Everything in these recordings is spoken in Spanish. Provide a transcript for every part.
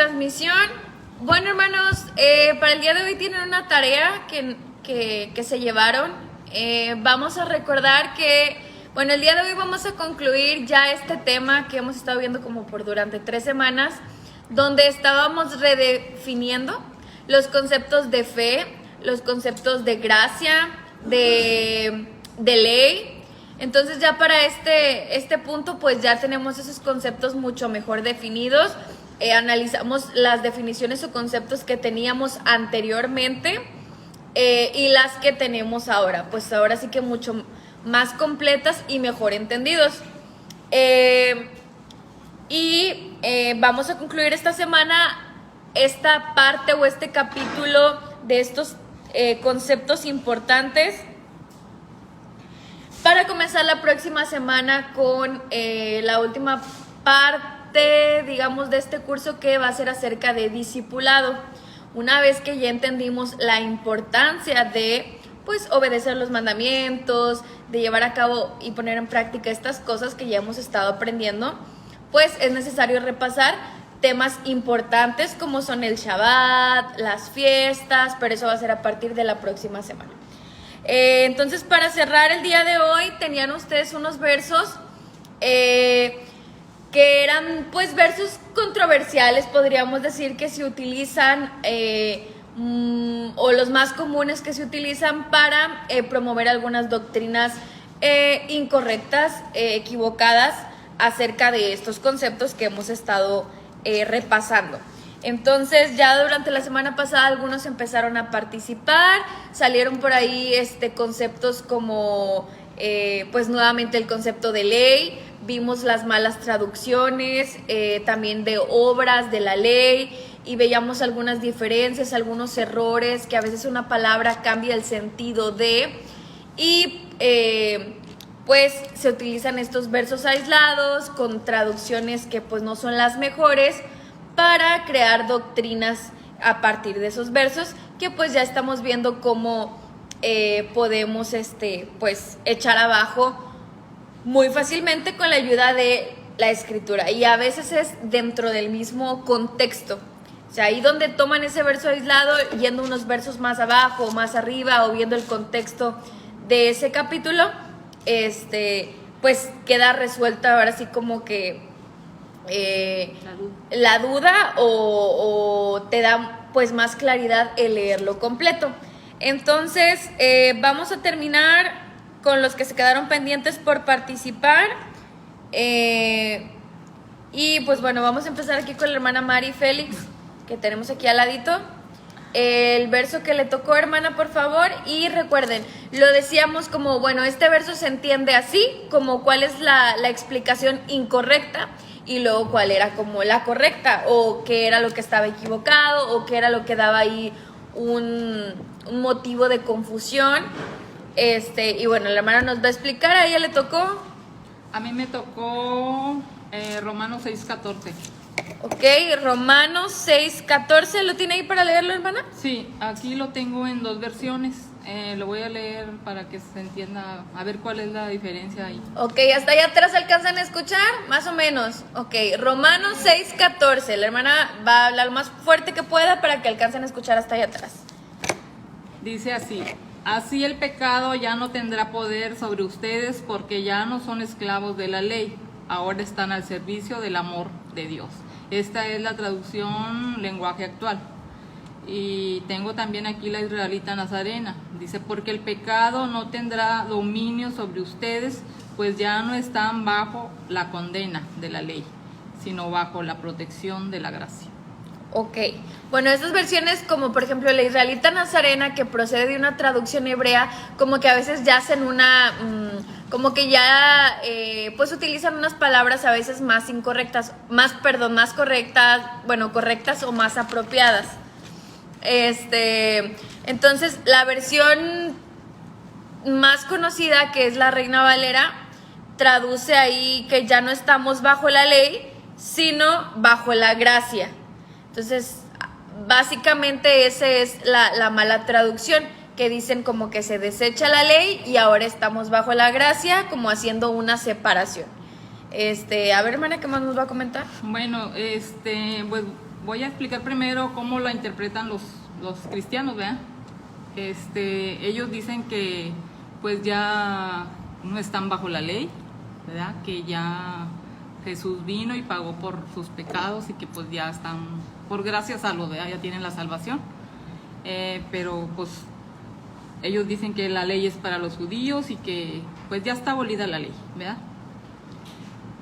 transmisión. Bueno, hermanos, para el día de hoy tienen una tarea que se llevaron. Vamos a recordar que, bueno, el día de hoy vamos a concluir ya este tema que hemos estado viendo como por durante 3 semanas, donde estábamos redefiniendo los conceptos de fe, los conceptos de gracia, de ley. Entonces ya para este punto pues ya tenemos esos conceptos mucho mejor definidos. Analizamos las definiciones o conceptos que teníamos anteriormente y las que tenemos ahora, pues ahora sí que mucho más completas y mejor entendidos. Vamos a concluir esta semana esta parte o este capítulo de estos conceptos importantes, para comenzar la próxima semana con la última parte, digamos, de este curso, que va a ser acerca de discipulado. Una vez que ya entendimos la importancia de, pues, obedecer los mandamientos, de llevar a cabo y poner en práctica estas cosas que ya hemos estado aprendiendo, pues es necesario repasar temas importantes como son el Shabbat, las fiestas, pero eso va a ser a partir de la próxima semana. Entonces, para cerrar el día de hoy, tenían ustedes unos versos que eran pues versos controversiales, podríamos decir, que se utilizan o los más comunes que se utilizan para promover algunas doctrinas incorrectas, equivocadas acerca de estos conceptos que hemos estado repasando. Entonces ya durante la semana pasada algunos empezaron a participar, salieron por ahí conceptos como pues nuevamente el concepto de ley, vimos las malas traducciones, también de obras de la ley, y veíamos algunas diferencias, algunos errores, que a veces una palabra cambia el sentido de, y pues se utilizan estos versos aislados con traducciones que pues no son las mejores, para crear doctrinas a partir de esos versos, que pues ya estamos viendo cómo podemos pues echar abajo muy fácilmente con la ayuda de la escritura, y a veces es dentro del mismo contexto. O sea, ahí donde toman ese verso aislado, yendo unos versos más abajo o más arriba, o viendo el contexto de ese capítulo, pues queda resuelta ahora sí como que la duda, o te da pues más claridad el leerlo completo. Entonces vamos a terminar con los que se quedaron pendientes por participar, y pues bueno, vamos a empezar aquí con la hermana Mari Félix, que tenemos aquí al ladito. El verso que le tocó, hermana, por favor. Y recuerden, lo decíamos como, bueno, este verso se entiende así, como cuál es la explicación incorrecta, y luego cuál era como la correcta, o qué era lo que estaba equivocado, o qué era lo que daba ahí un motivo de confusión. Y bueno, la hermana nos va a explicar. A ella le tocó. A mí me tocó Romanos 6:14. Ok, Romanos 6:14. ¿Lo tiene ahí para leerlo, hermana? Sí, aquí lo tengo en 2 versiones. Lo voy a leer para que se entienda, a ver cuál es la diferencia ahí. Ok, hasta allá atrás alcanzan a escuchar, más o menos. Ok, Romanos 6:14. La hermana va a hablar lo más fuerte que pueda para que alcancen a escuchar hasta allá atrás. Dice así: así el pecado ya no tendrá poder sobre ustedes, porque ya no son esclavos de la ley, ahora están al servicio del amor de Dios. Esta es la traducción lenguaje actual. Y tengo también aquí la israelita nazarena. Dice: porque el pecado no tendrá dominio sobre ustedes, pues ya no están bajo la condena de la ley, sino bajo la protección de la gracia. Ok, bueno, estas versiones, como por ejemplo la israelita nazarena, que procede de una traducción hebrea, como que a veces ya hacen como que ya pues utilizan unas palabras a veces más incorrectas, más correctas, bueno, correctas o más apropiadas. Entonces la versión más conocida, que es la Reina Valera, traduce ahí que ya no estamos bajo la ley, sino bajo la gracia. Entonces, básicamente esa es la mala traducción, que dicen como que se desecha la ley y ahora estamos bajo la gracia, como haciendo una separación. A ver, hermana, ¿qué más nos va a comentar? Bueno, pues voy a explicar primero cómo la interpretan los cristianos, ¿verdad? Ellos dicen que pues ya no están bajo la ley, ¿verdad? Que ya Jesús vino y pagó por sus pecados y que pues ya están, por gracia salvos, ¿verdad? Ya tienen la salvación. Pero pues ellos dicen que la ley es para los judíos y que pues ya está abolida la ley, ¿verdad?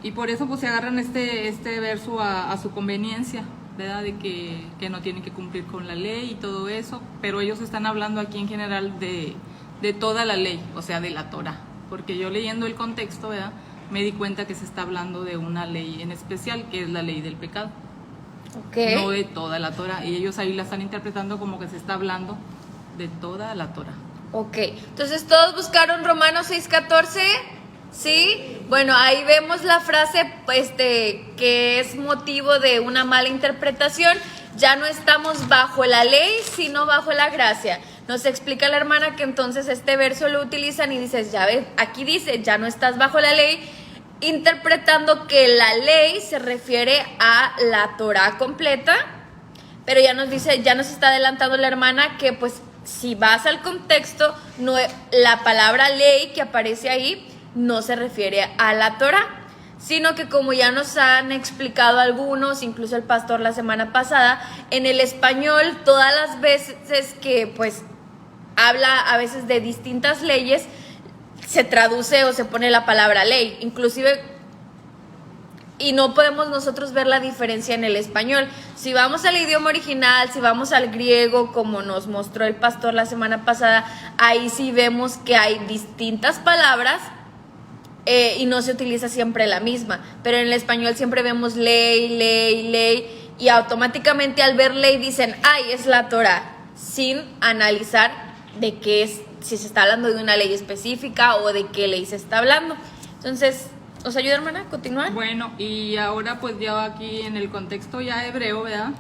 Y por eso pues se agarran este verso a su conveniencia, ¿verdad? De que no tienen que cumplir con la ley y todo eso, pero ellos están hablando aquí en general de toda la ley, o sea, de la Torá, porque yo leyendo el contexto, ¿verdad? Me di cuenta que se está hablando de una ley en especial, que es la ley del pecado, Okay. no de toda la Torá, y ellos ahí la están interpretando como que se está hablando de toda la Torá. Ok, entonces todos buscaron Romanos 6:14, ¿sí? Bueno, ahí vemos la frase que es motivo de una mala interpretación. Ya no estamos bajo la ley, sino bajo la gracia. Nos explica la hermana que entonces este verso lo utilizan y dices, ya ves, aquí dice, ya no estás bajo la ley, interpretando que la ley se refiere a la Torá completa, pero ya nos dice, ya nos está adelantando la hermana que pues si vas al contexto, no, la palabra ley que aparece ahí no se refiere a la Torá, sino que como ya nos han explicado algunos, incluso el pastor la semana pasada, en el español todas las veces que pues habla a veces de distintas leyes, se traduce o se pone la palabra ley, inclusive, y no podemos nosotros ver la diferencia en el español. Si vamos al idioma original, si vamos al griego, como nos mostró el pastor la semana pasada, ahí sí vemos que hay distintas palabras y no se utiliza siempre la misma, pero en el español siempre vemos ley, ley, ley, y automáticamente al ver ley dicen, ay, es la Torá, sin analizar de qué es, si se está hablando de una ley específica o de qué ley se está hablando. Entonces, ¿nos ayuda, hermana, a continuar? Bueno, y ahora pues ya aquí en el contexto ya hebreo, ¿verdad?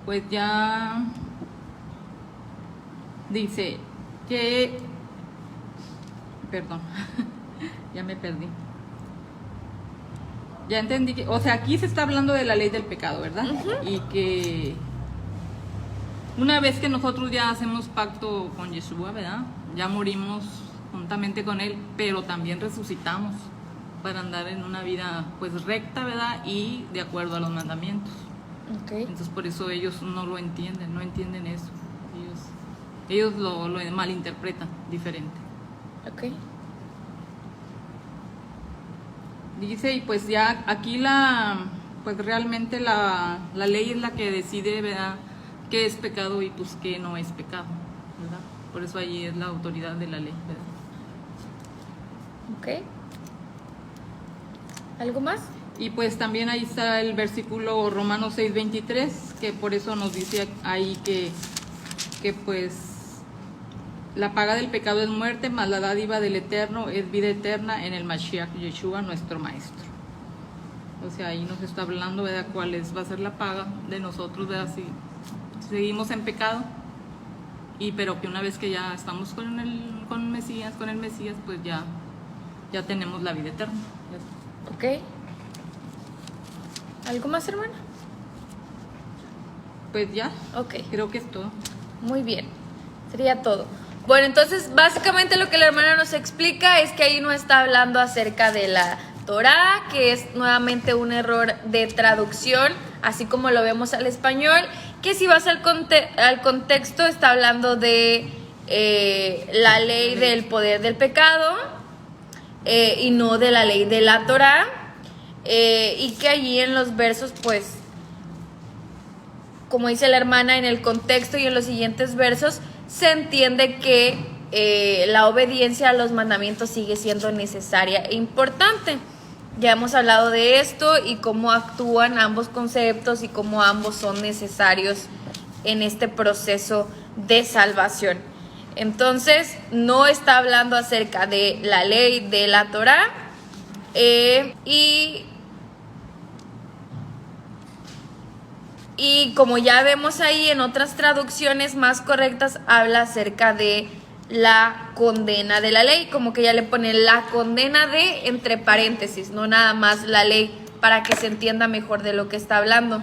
Pues ya dice que, perdón, ya me perdí. Ya entendí que, o sea, aquí se está hablando de la ley del pecado, ¿verdad? Y que una vez que nosotros ya hacemos pacto con Yeshua, ¿verdad? Ya morimos juntamente con él, pero también resucitamos para andar en una vida pues recta, ¿verdad? Y de acuerdo a los mandamientos. Okay. Entonces por eso ellos no lo entienden, no entienden eso. Ellos lo malinterpretan diferente. Ok. Dice, y pues ya aquí pues realmente la ley es la que decide, ¿verdad? Qué es pecado y pues qué no es pecado, ¿verdad? Por eso ahí es la autoridad de la ley, ¿verdad? Ok. ¿Algo más? Y pues también ahí está el versículo Romanos 6:23, que por eso nos dice ahí que pues la paga del pecado es muerte, mas la dádiva del Eterno es vida eterna en el Mashiach Yeshua, nuestro Maestro. O sea, ahí nos está hablando, ¿verdad?, cuál va a ser la paga de nosotros, ¿verdad?, si seguimos en pecado, pero que una vez que ya estamos con el Mesías, pues ya tenemos la vida eterna. Ok. ¿Algo más, hermana? Pues ya, Ok. creo que es todo. Muy bien, sería todo. Bueno, entonces básicamente lo que la hermana nos explica es que ahí no está hablando acerca de la Torá, que es nuevamente un error de traducción, así como lo vemos al español, que si vas al contexto está hablando de la ley del poder del pecado y no de la ley de la Torá, y que allí en los versos pues, como dice la hermana, en el contexto y en los siguientes versos, se entiende que la obediencia a los mandamientos sigue siendo necesaria e importante. Ya hemos hablado de esto y cómo actúan ambos conceptos y cómo ambos son necesarios en este proceso de salvación. Entonces, no está hablando acerca de la ley de la Torá y como ya vemos ahí en otras traducciones más correctas, habla acerca de la condena de la ley, como que ya le pone la condena de entre paréntesis, no nada más la ley para que se entienda mejor de lo que está hablando.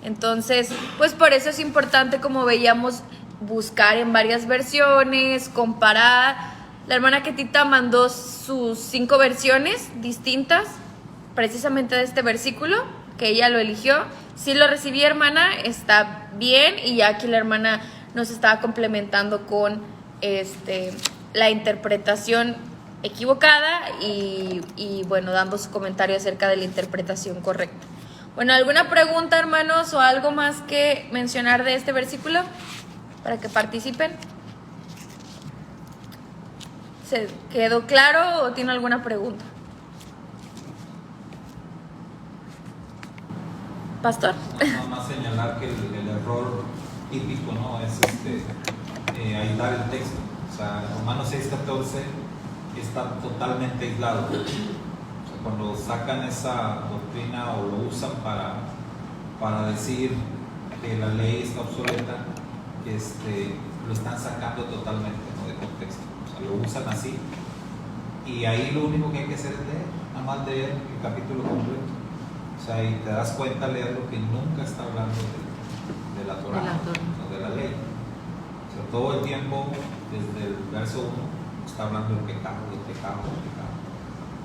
Entonces, pues por eso es importante, como veíamos, buscar en varias versiones, comparar. La hermana Ketita mandó sus 5 versiones distintas precisamente de este versículo, que ella lo eligió. Si lo recibí, hermana, está bien, y ya aquí la hermana nos estaba complementando con la interpretación equivocada y bueno, dando su comentario acerca de la interpretación correcta. Bueno, ¿alguna pregunta, hermanos, o algo más que mencionar de este versículo para que participen? ¿Se quedó claro o tiene alguna pregunta? Pastor. Nada más señalar que el error típico, ¿no?, es aislar el texto. O sea, Romanos 6:14 está totalmente aislado. O sea, cuando sacan esa doctrina o lo usan para decir que la ley está obsoleta, lo están sacando totalmente, ¿no?, de contexto. O sea, lo usan así, y ahí lo único que hay que hacer es leer, nada más leer el capítulo completo. O sea, y te das cuenta al leerlo que nunca está hablando de la Torá, no de la ley. O sea, todo el tiempo, desde el verso 1, está hablando del pecado, del pecado, del pecado.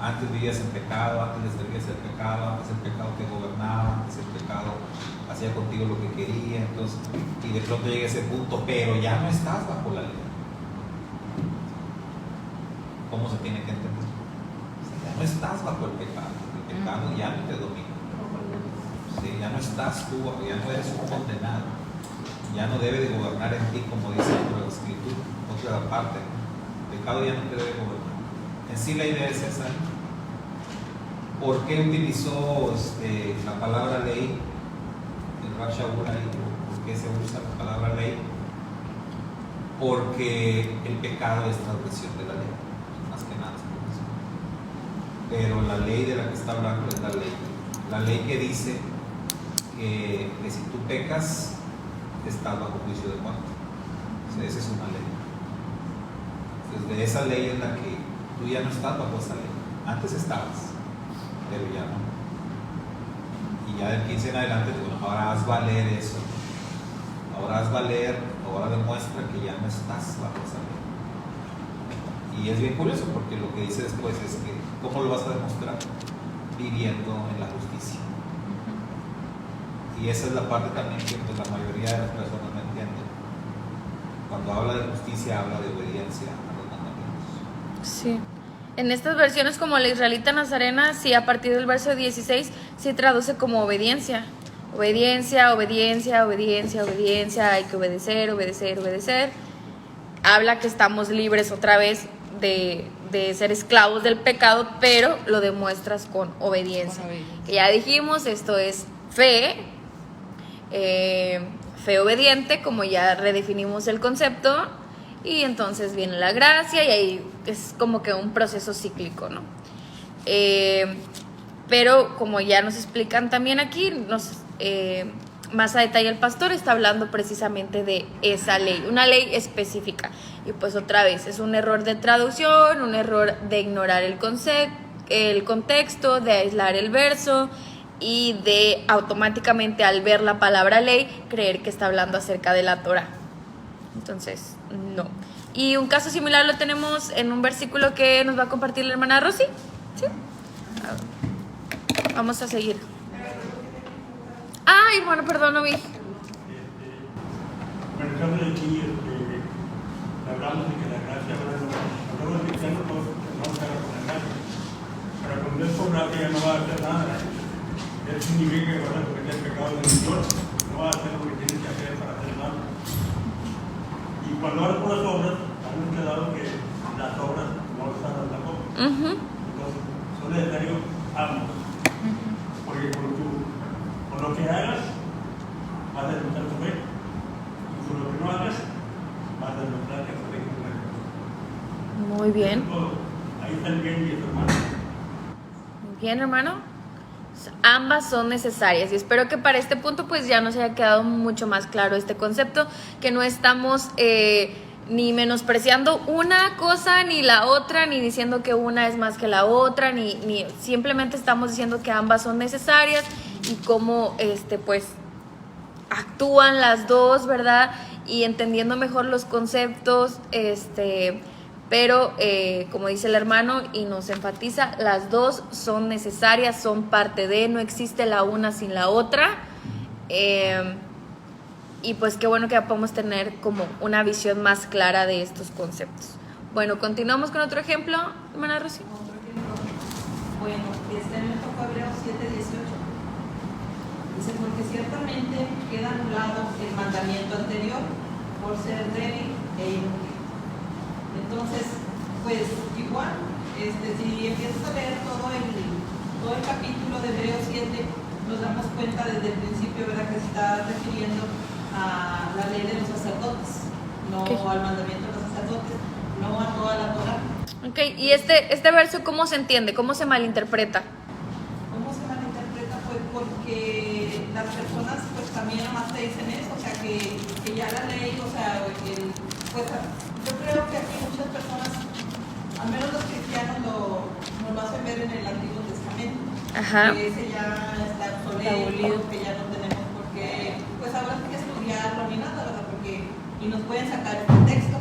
Antes vivías en pecado, antes le servías el pecado, antes el pecado te gobernaba, antes el pecado hacía contigo lo que quería. Entonces, y de pronto llega ese punto, pero ya no estás bajo la ley. ¿Cómo se tiene que entender? O sea, ya no estás bajo el pecado ya no te domina. Sí, ya no estás tú, ya no eres un condenado, ya no debe de gobernar en ti, como dice la Escritura, otra parte. El pecado ya no te debe gobernar. En sí la idea es esa. ¿Por qué utilizó la palabra ley el Rav Shaul ahí? ¿Por qué se usa la palabra ley? Porque el pecado es transgresión de la ley, más que nada. Pero la ley de la que está hablando es la ley que dice que si tú pecas, estás bajo juicio de muerte. O sea, esa es una ley. Entonces, de esa ley es la que tú ya no estás bajo esa ley. Antes estabas, pero ya no. Y ya del 15 en adelante, bueno, ahora haz valer eso. Ahora haz valer, ahora demuestra que ya no estás bajo esa ley. Y es bien curioso, porque lo que dice después es que, ¿cómo lo vas a demostrar? Viviendo en la justicia. Y esa es la parte también que pues, la mayoría de las personas no entienden. Cuando habla de justicia, habla de obediencia a los mandamientos. Sí. En estas versiones, como la israelita nazarena, sí, a partir del verso 16, sí traduce como obediencia. Obediencia, obediencia, obediencia, obediencia. Hay que obedecer, obedecer, obedecer. Habla que estamos libres otra vez de ser esclavos del pecado, pero lo demuestras con obediencia. Que ya dijimos, esto es fe, fe obediente, como ya redefinimos el concepto, y entonces viene la gracia, y ahí es como que un proceso cíclico, ¿no? Pero como ya nos explican también aquí, más a detalle el pastor está hablando precisamente de esa ley, una ley específica. Y pues otra vez, es un error de traducción, un error de ignorar el contexto, de aislar el verso y de automáticamente al ver la palabra ley creer que está hablando acerca de la Torá. Entonces, no. Y un caso similar lo tenemos en un versículo que nos va a compartir la hermana Rosy. ¿Sí? Vamos a seguir. Ay, bueno, perdón, no vi. Bueno, el caso de aquí, hablamos de que la gracia, hablamos de que ya no vamos a con la gracia. Pero cuando es por gracia ya no va a hacer nada. Eso significa que vas a cometer pecado de Dios, no va a hacer lo que tienes que hacer para hacer nada. Y cuando hablas por las obras, han quedado que las obras no están tampoco. Entonces, son necesarios ambos. Porque con lo que hagas, vas a demostrar tu fe. Y con lo que no hagas, vas a demostrar que tu fe es correcta. Muy bien. Ahí está el bien y el hermano. Muy bien, hermano. Ambas son necesarias y espero que para este punto pues ya nos haya quedado mucho más claro este concepto, que no estamos ni menospreciando una cosa ni la otra, ni diciendo que una es más que la otra, ni simplemente estamos diciendo que ambas son necesarias y cómo pues actúan las dos, ¿verdad? Y entendiendo mejor los conceptos, pero como dice el hermano y nos enfatiza, las dos son necesarias, son parte de, no existe la una sin la otra. Y pues qué bueno que ya podemos tener como una visión más clara de estos conceptos. Bueno, continuamos con otro ejemplo, hermana Rosy. Otro ejemplo. Bueno, me tocó Hebreos 7:18. Dice, porque ciertamente queda anulado el mandamiento anterior por ser débil e inútil. Entonces, pues igual, si empiezas a leer todo el capítulo de Hebreos 7, nos damos cuenta desde el principio, ¿verdad?, que se está refiriendo a la ley de los sacerdotes, no al mandamiento de los sacerdotes, no a toda la Torah. Ok, y este verso, ¿cómo se entiende? ¿Cómo se malinterpreta? ¿Cómo se malinterpreta? Pues porque las personas pues también nomás te dicen eso, o sea que ya la ley, o sea, pues yo creo que aquí muchas personas, al menos los cristianos, nos lo hacen ver en el Antiguo Testamento. Ajá. Que ese ya está obsoleto, que ya no tenemos por qué, pues ahora hay que estudiarlo ni nada, ¿verdad? Porque, y nos pueden sacar este texto,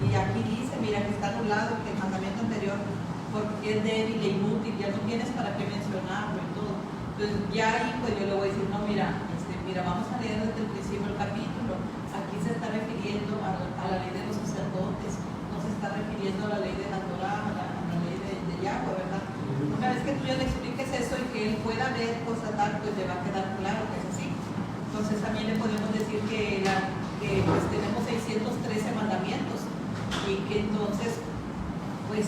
y aquí dice, mira, que está anulado, que el mandamiento anterior, porque es débil e inútil, ya no tienes para qué mencionarlo y todo. Entonces ya ahí pues yo le voy a decir, no, mira, vamos a leer desde el principio el capítulo, aquí se está refiriendo a la ley de los sacerdotes, no se está refiriendo a la ley de la Torah, a la ley de Yahweh, ¿verdad? Una vez que tú ya le expliques eso y que él pueda ver cosas tal, pues le va a quedar claro que es así. Entonces también le podemos decir que pues tenemos 613 mandamientos y que entonces pues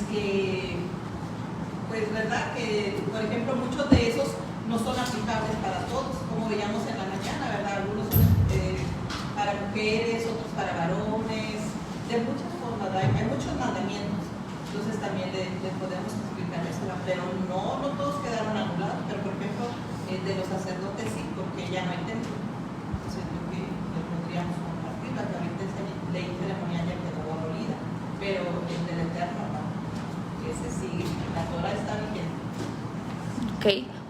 verdad que por ejemplo muchos de esos no son aplicables para todos, como veíamos en la mañana, ¿verdad? Algunos son para mujeres, otros para varones, de muchas formas, ¿verdad? Hay muchos mandamientos, entonces también les podemos explicar eso, ¿verdad? Pero no todos quedaron anulados, pero por ejemplo de los sacerdotes sí, porque ya no hay templo. Entonces creo que lo podríamos compartir, la que ahorita esa ley ceremonial ya quedó abolida, pero el del Eterno no, ese sí, la Torah está vigente. Ok,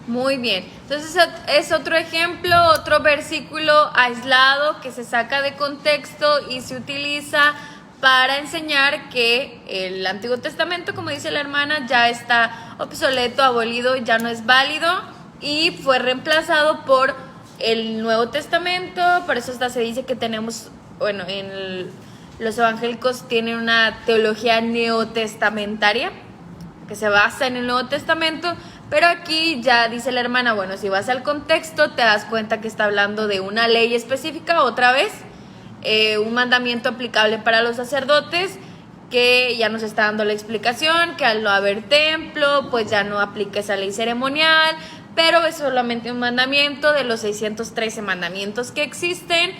muy bien. Entonces es otro ejemplo, otro versículo aislado que se saca de contexto y se utiliza para enseñar que el Antiguo Testamento, como dice la hermana, ya está obsoleto, abolido, ya no es válido y fue reemplazado por el Nuevo Testamento. Por eso hasta se dice que tenemos, bueno, los evangélicos tienen una teología neotestamentaria que se basa en el Nuevo Testamento, pero aquí ya dice la hermana, bueno, si vas al contexto te das cuenta que está hablando de una ley específica, otra vez, un mandamiento aplicable para los sacerdotes, que ya nos está dando la explicación, que al no haber templo, pues ya no aplica esa ley ceremonial, pero es solamente un mandamiento de los 613 mandamientos que existen,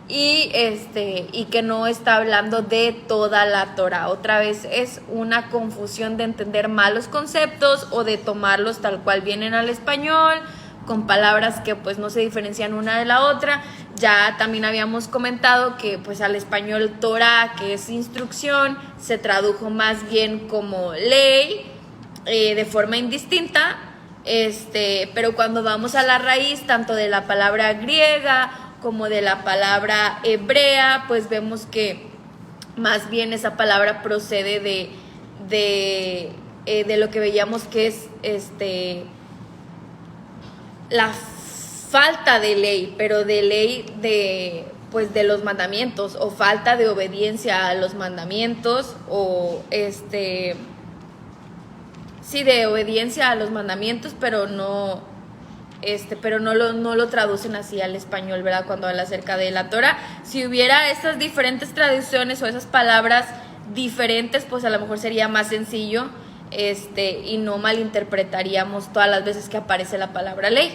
y que no está hablando de toda la Torah. Otra vez es una confusión de entender mal los conceptos o de tomarlos tal cual vienen al español, con palabras que pues no se diferencian una de la otra. Ya también habíamos comentado que pues al español Torah, que es instrucción, se tradujo más bien como ley, de forma indistinta, pero cuando vamos a la raíz tanto de la palabra griega como de la palabra hebrea, pues vemos que más bien esa palabra procede de lo que veíamos que es la falta de ley, pero de ley de los mandamientos, o falta de obediencia a los mandamientos, o sí, de obediencia a los mandamientos, pero no lo traducen así al español, ¿verdad? Cuando habla acerca de la Torah. Si hubiera estas diferentes traducciones o esas palabras diferentes, pues a lo mejor sería más sencillo, y no malinterpretaríamos todas las veces que aparece la palabra ley.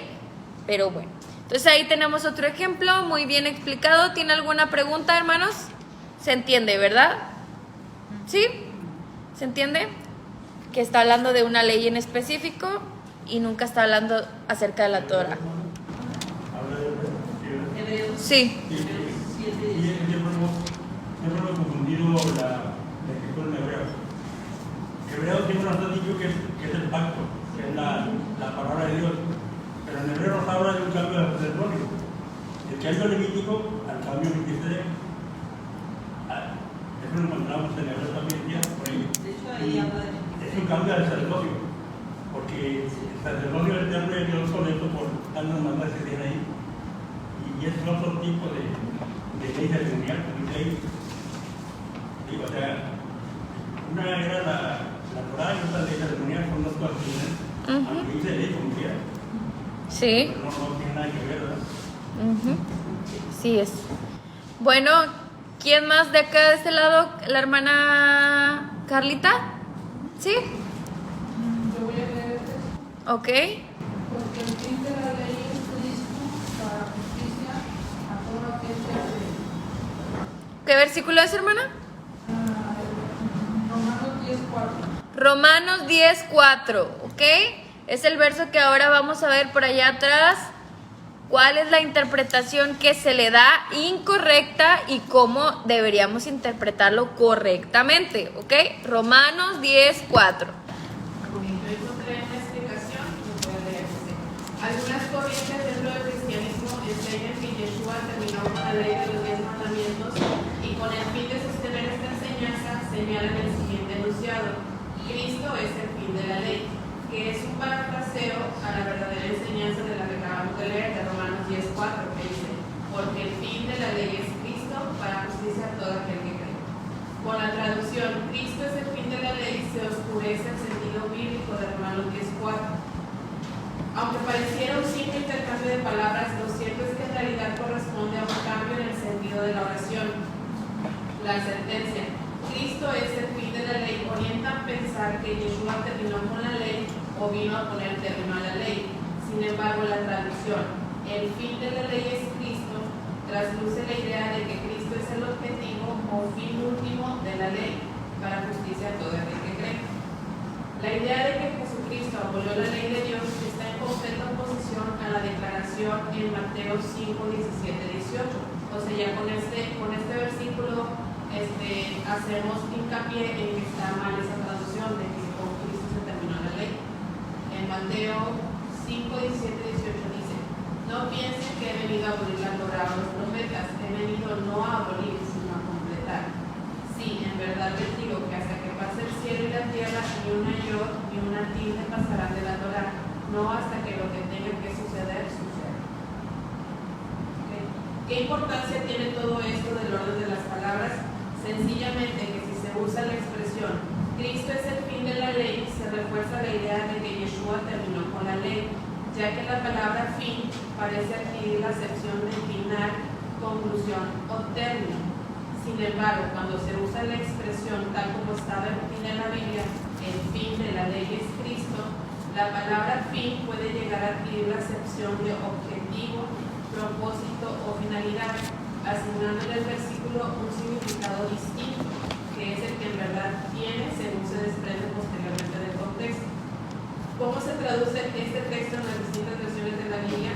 Pero bueno, entonces ahí tenemos otro ejemplo muy bien explicado. ¿Tiene alguna pregunta, hermanos? ¿Se entiende, verdad? ¿Sí? ¿Se entiende? Que está hablando de una ley en específico y nunca está hablando acerca de la Torah. Habla de Hebreos Sí. y el verbo siempre hemos confundido la escritura en hebreo. Hebreo siempre nos ha dicho que es el pacto, que es la palabra de Dios. Pero en hebreo nos habla de un cambio sacerdocio. El cambio levítico al cambio Melquisedec. Eso lo encontramos en hebreo también ya, por ahí. De hecho, ahí habla de Es un cambio al sacerdocio, porque el sacerdocio del templo de Dios obsoleto por tantas normas que tiene ahí. Y es otro tipo de ley ceremonial, como dice ahí. Digo, o sea, una era la Torah y otra ley ceremonial, son dos cosas diferentes. Aunque dice ley como quiera, Sí. pero no tiene nada que ver, ¿verdad? Ujú. Sí es. Bueno, ¿quién más de acá de este lado? ¿La hermana Carlita? ¿Sí? Yo voy a leer el texto. Ok. Porque el fin de la ley es Cristo para justicia a todo aquel que cree. ¿Qué versículo es, hermana? Romanos 10:4. Romanos 10:4, ¿ok? Es el verso que ahora vamos a ver por allá atrás. ¿Cuál es la interpretación que se le da incorrecta y cómo deberíamos interpretarlo correctamente? ¿Ok? Romanos 10:4. Yo encontré una explicación, lo voy a leer. Algunas corrientes dentro del cristianismo enseñan que Yeshua terminó con la ley de los 10 mandamientos y con el fin de sostener esta enseñanza señalan el siguiente enunciado: Cristo es el fin de la ley, que es un parafraseo a la verdadera enseñanza de la que acabamos de leer de Romanos 10:4, que dice: porque el fin de la ley es Cristo para justicia a todo aquel que cree. Con la traducción Cristo es el fin de la ley se oscurece el sentido bíblico de Romanos 10:4. Aunque pareciera un simple intercambio de palabras, lo cierto es que en realidad corresponde a un cambio en el sentido de la oración. La sentencia Cristo es el fin de la ley orienta a pensar que Yeshua terminó con la ley o vino a poner término a la ley. Sin embargo, la traducción el fin de la ley es Cristo trasluce la idea de que Cristo es el objetivo o fin último de la ley para justicia a todo aquel que cree. La idea de que Jesucristo abolió la ley de Dios está en completa oposición a la declaración en Mateo 5:17-18. O sea, ya con este versículo hacemos hincapié en que está mal esa traducción de que con Cristo se terminó la ley. En Mateo 5:17-18 dice: no piensen que he venido a abolir la Torá o los profetas, he venido no a abolir, sino a completar. Sí, en verdad les digo que hasta que pase el cielo y la tierra, ni una yod ni una tilde pasarán de la Torá, no hasta que lo que tenga que suceder, suceda. ¿Okay? ¿Qué importancia tiene todo esto del orden de las palabras? Sencillamente que si se usa la expresión Cristo es el fin de la ley, se refuerza la idea de que Yeshua terminó con la ley, ya que la palabra fin parece adquirir la acepción de final, conclusión o término. Sin embargo, cuando se usa la expresión tal como está definida en la Biblia, el fin de la ley es Cristo, la palabra fin puede llegar a adquirir la acepción de objetivo, propósito o finalidad, asignándole al versículo un significado distinto, que es el que en verdad tiene según se desprende posteriormente del contexto. ¿Cómo se traduce este texto en las distintas versiones de la Biblia?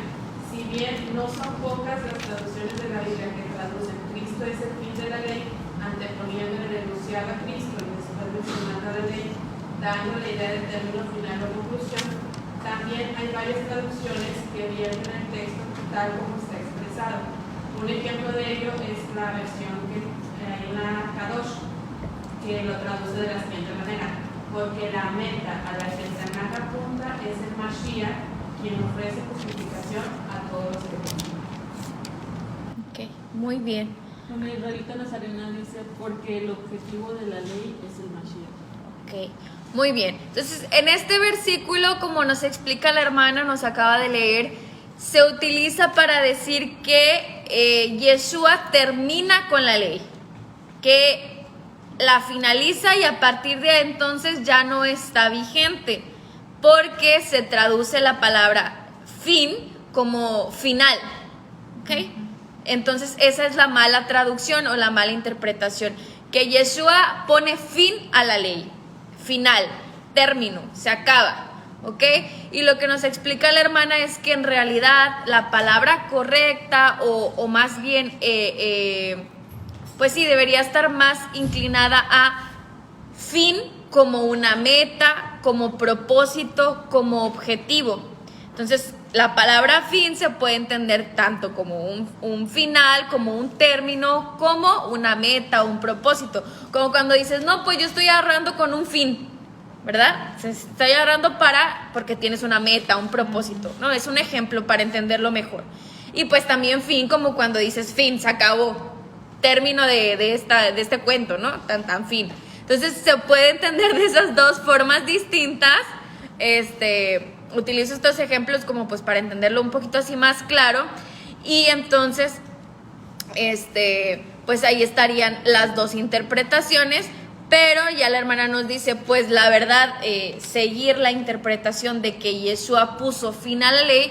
Si bien no son pocas las traducciones de la Biblia que traducen Cristo es el fin de la ley, anteponiendo en el enunciado a Cristo y después mencionando la ley, dando la idea del término final o conclusión, también hay varias traducciones que vierten el texto tal como está expresado. Un ejemplo de ello es la versión que hay en la Kadosh, que lo traduce de la siguiente manera: porque la meta a la que el Tanaj apunta es el Mashiach, quien ofrece justificación a todos los que creen. Ok, muy bien. Como Israelita Nazarena dice, porque el objetivo de la ley es el Mashiach. Ok, muy bien. Entonces, en este versículo, como nos explica la hermana, nos acaba de leer, se utiliza para decir que Yeshua termina con la ley, que la finaliza y a partir de entonces ya no está vigente, porque se traduce la palabra fin como final. ¿Ok? Entonces esa es la mala traducción o la mala interpretación, que Yeshua pone fin a la ley, final, término, se acaba. ¿Ok? Y lo que nos explica la hermana es que en realidad la palabra correcta o más bien pues sí, debería estar más inclinada a fin como una meta, como propósito, como objetivo. Entonces, la palabra fin se puede entender tanto como un final, como un término, como una meta, un propósito. Como cuando dices, no, pues yo estoy ahorrando con un fin, ¿verdad? Estoy ahorrando porque tienes una meta, un propósito, ¿no? Es un ejemplo para entenderlo mejor. Y pues también fin, como cuando dices fin, se acabó, término de este cuento, ¿no? Tan fin. Entonces se puede entender de esas dos formas distintas. Utilizo estos ejemplos como pues para entenderlo un poquito así más claro. Y entonces, pues ahí estarían las dos interpretaciones. Pero ya la hermana nos dice, pues la verdad, seguir la interpretación de que Yeshua puso fin a la ley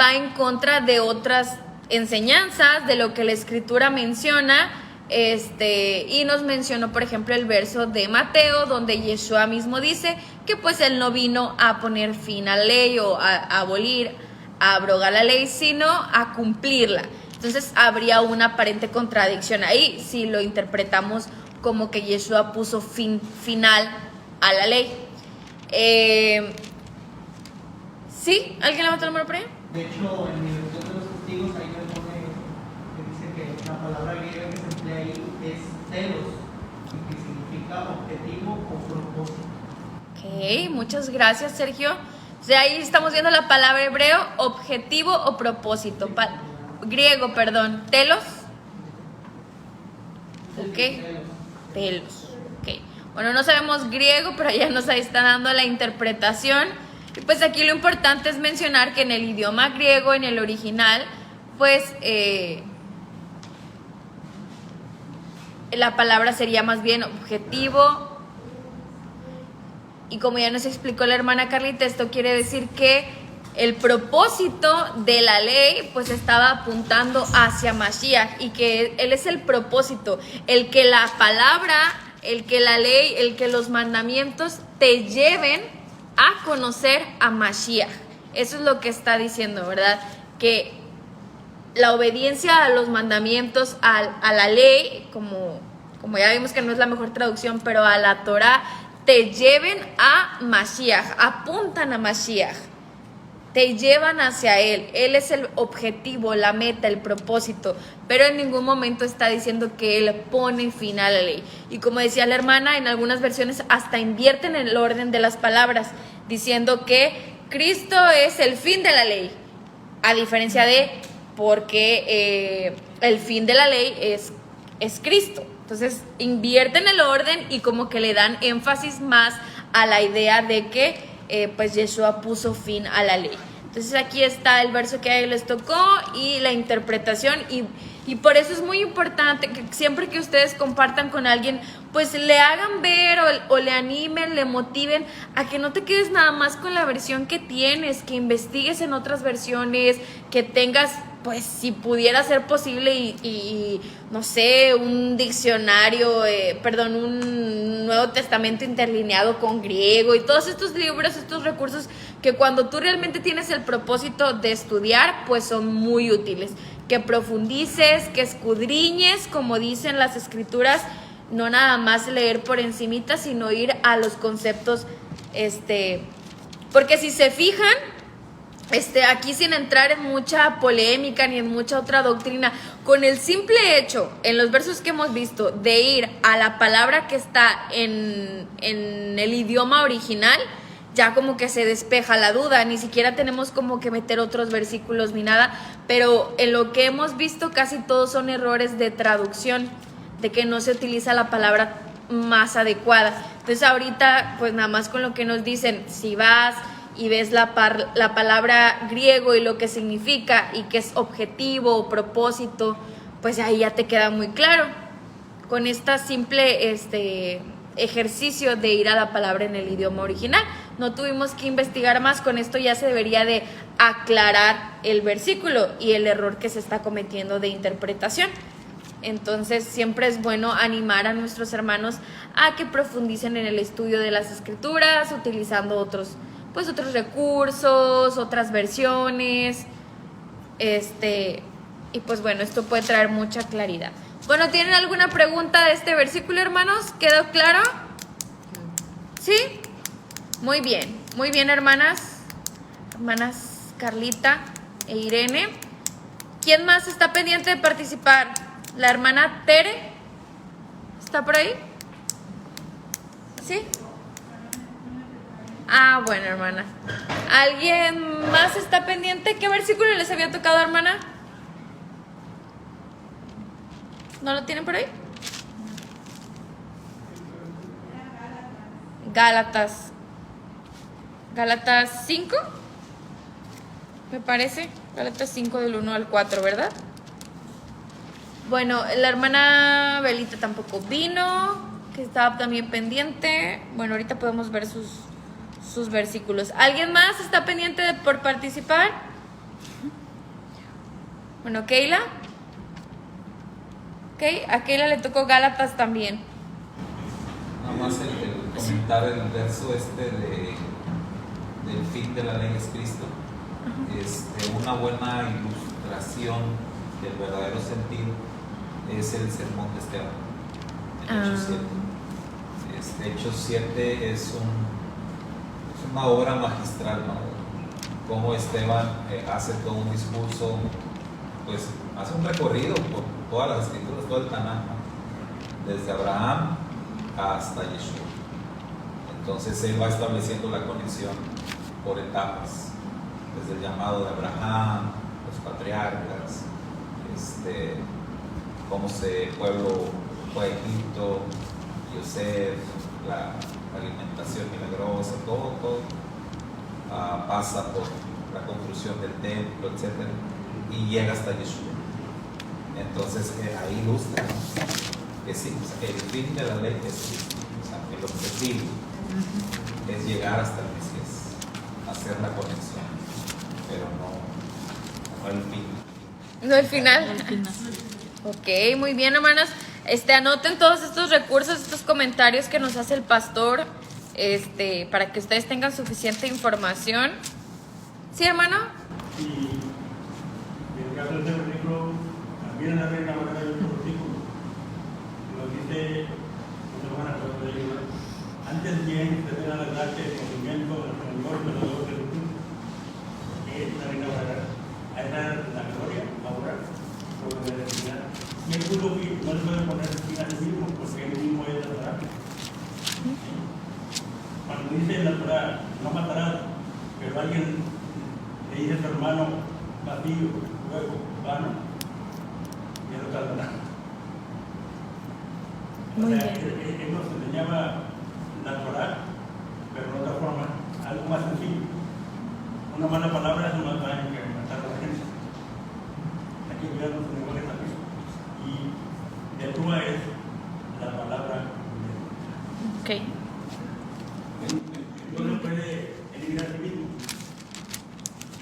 va en contra de otras enseñanzas, de lo que la escritura menciona, y nos mencionó, por ejemplo, el verso de Mateo, donde Yeshua mismo dice que pues él no vino a poner fin a la ley o a abolir, a abrogar la ley, sino a cumplirla. Entonces habría una aparente contradicción ahí si lo interpretamos como que Yeshua puso final a la ley. ¿Sí? ¿Alguien levantó la mano por ahí? De hecho, en mi versión de los testigos, ahí me pone que dice que la palabra griega que se emplea ahí es telos, y que significa objetivo o propósito. Ok, muchas gracias, Sergio. O sea, ahí estamos viendo la palabra hebreo, objetivo o propósito. Griego, perdón, telos. Ok, telos. Ok, bueno, no sabemos griego, pero ya nos está dando la interpretación. Y pues aquí lo importante es mencionar que en el idioma griego, en el original, pues la palabra sería más bien objetivo. Y como ya nos explicó la hermana Carlita, esto quiere decir que el propósito de la ley pues estaba apuntando hacia Mashiach, y que él es el propósito, el que la palabra, el que la ley, el que los mandamientos te lleven a conocer a Mashiach. Eso es lo que está diciendo, ¿verdad? Que la obediencia a los mandamientos, a la ley, como ya vimos que no es la mejor traducción, pero a la Torah, te lleven a Mashiach, apuntan a Mashiach, te llevan hacia Él. Él es el objetivo, la meta, el propósito, pero en ningún momento está diciendo que Él pone fin a la ley. Y como decía la hermana, en algunas versiones hasta invierten el orden de las palabras, diciendo que Cristo es el fin de la ley, a diferencia de porque el fin de la ley es Cristo. Entonces invierten el orden y como que le dan énfasis más a la idea de que pues Yeshua puso fin a la ley. Entonces aquí está el verso que a ellos les tocó y la interpretación, y por eso es muy importante que siempre que ustedes compartan con alguien, pues le hagan ver o le animen, le motiven a que no te quedes nada más con la versión que tienes, que investigues en otras versiones, que tengas, pues si pudiera ser posible y no sé, un diccionario, un Nuevo Testamento interlineado con griego y todos estos libros, estos recursos que cuando tú realmente tienes el propósito de estudiar, pues son muy útiles. Que profundices, que escudriñes, como dicen las escrituras, no nada más leer por encimita, sino ir a los conceptos, porque si se fijan, aquí sin entrar en mucha polémica ni en mucha otra doctrina, con el simple hecho, en los versos que hemos visto, de ir a la palabra que está en el idioma original, ya como que se despeja la duda. Ni siquiera tenemos como que meter otros versículos ni nada, pero en lo que hemos visto casi todos son errores de traducción, de que no se utiliza la palabra más adecuada. Entonces ahorita pues nada más con lo que nos dicen, si vas y ves la palabra griego y lo que significa y que es objetivo o propósito, pues ahí ya te queda muy claro. Con esta simple ejercicio de ir a la palabra en el idioma original, no tuvimos que investigar más. Con esto ya se debería de aclarar el versículo y el error que se está cometiendo de interpretación. Entonces siempre es bueno animar a nuestros hermanos a que profundicen en el estudio de las escrituras, utilizando otros recursos, otras versiones, y pues bueno, esto puede traer mucha claridad. Bueno, ¿tienen alguna pregunta de este versículo, hermanos? ¿Quedó claro? ¿Sí? Muy bien, hermanas. Hermanas Carlita e Irene. ¿Quién más está pendiente de participar? ¿La hermana Tere? ¿Está por ahí? ¿Sí? Ah, bueno, hermana. ¿Alguien más está pendiente? ¿Qué versículo les había tocado, hermana? ¿No lo tienen por ahí? Gálatas. Gálatas 5, me parece. Gálatas 5 del 1 al 4, ¿verdad? Bueno, la hermana Belita tampoco vino, que estaba también pendiente. Bueno, ahorita podemos ver sus versículos. ¿Alguien más está pendiente por participar? Bueno, Keila. Ok, a Keila le tocó Gálatas también. Nada más el comentar el verso del fin de la ley es Cristo. Una buena ilustración del verdadero sentido es el sermón de Esteban en Hechos 7. Hechos 7 es una obra magistral, ¿no? Cómo Esteban hace todo un discurso, pues hace un recorrido por todas las escrituras, todo el Tanaj, ¿no? Desde Abraham hasta Yeshua. Entonces él va estableciendo la conexión por etapas, desde el llamado de Abraham, los patriarcas, cómo el pueblo fue a Egipto, Yosef, la alimentación milagrosa, todo pasa por la construcción del templo, etc. Y llega hasta Yeshua. Entonces ahí ilustra, ¿no? Que sí, el fin de la ley es Cristo. O sea, el objetivo es llegar hasta el Mesías, hacer la conexión, pero no el fin. No el final. Ok, muy bien, hermanas. Anoten todos estos recursos, estos comentarios que nos hace el pastor, para que ustedes tengan suficiente información. ¿Sí, hermano? Y en el caso de este versículo, también en la Reina Valera hay otro versículo. Nos dice, antes bien se den a la gracia y conocimiento del Señor verdadero Jesucristo, que es la Reina Valera. A esa la gloria, ahora, sobre la eternidad. Y el punto que no le puede poner fin a sí mismo, porque él mismo es la Torah. Cuando dice la Torah, no matarás, pero alguien le dice a su hermano, vacío, hueco, vano, y eso está Torah. Muy bien. Él nos enseñaba la Torah, pero de otra forma, algo más sencillo. Una mala palabra es más daño que matar a la gente. Hay que cuidar nuestro lenguaje también. Y Yeshua es la palabra de Dios. Ok. No lo puede eliminar a sí mismo.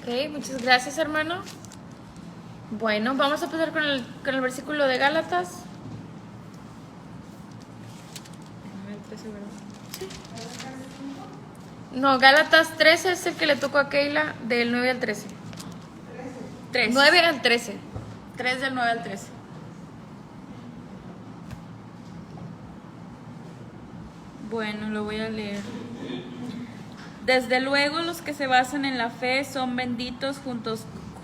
Ok, muchas gracias, hermano. Bueno, vamos a empezar con el versículo de Gálatas. Sí. No, Gálatas 13 es el que le tocó a Keila, del 9 al 13. 9 al 13. 3 del 9 al 13. Bueno, lo voy a leer. Desde luego los que se basan en la fe son benditos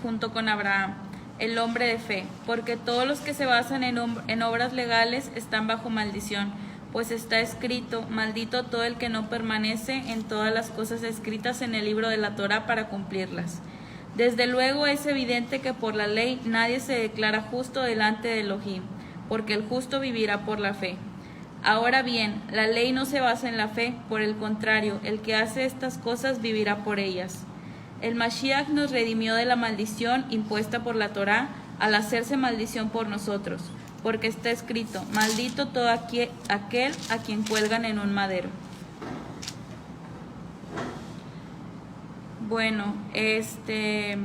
junto con Abraham, el hombre de fe, porque todos los que se basan en obras legales están bajo maldición, pues está escrito, maldito todo el que no permanece en todas las cosas escritas en el libro de la Torá para cumplirlas. Desde luego es evidente que por la ley nadie se declara justo delante de Elohim, porque el justo vivirá por la fe. Ahora bien, la ley no se basa en la fe, por el contrario, el que hace estas cosas vivirá por ellas. El Mashiach nos redimió de la maldición impuesta por la Torá al hacerse maldición por nosotros, porque está escrito, maldito todo aquel a quien cuelgan en un madero. Bueno, estos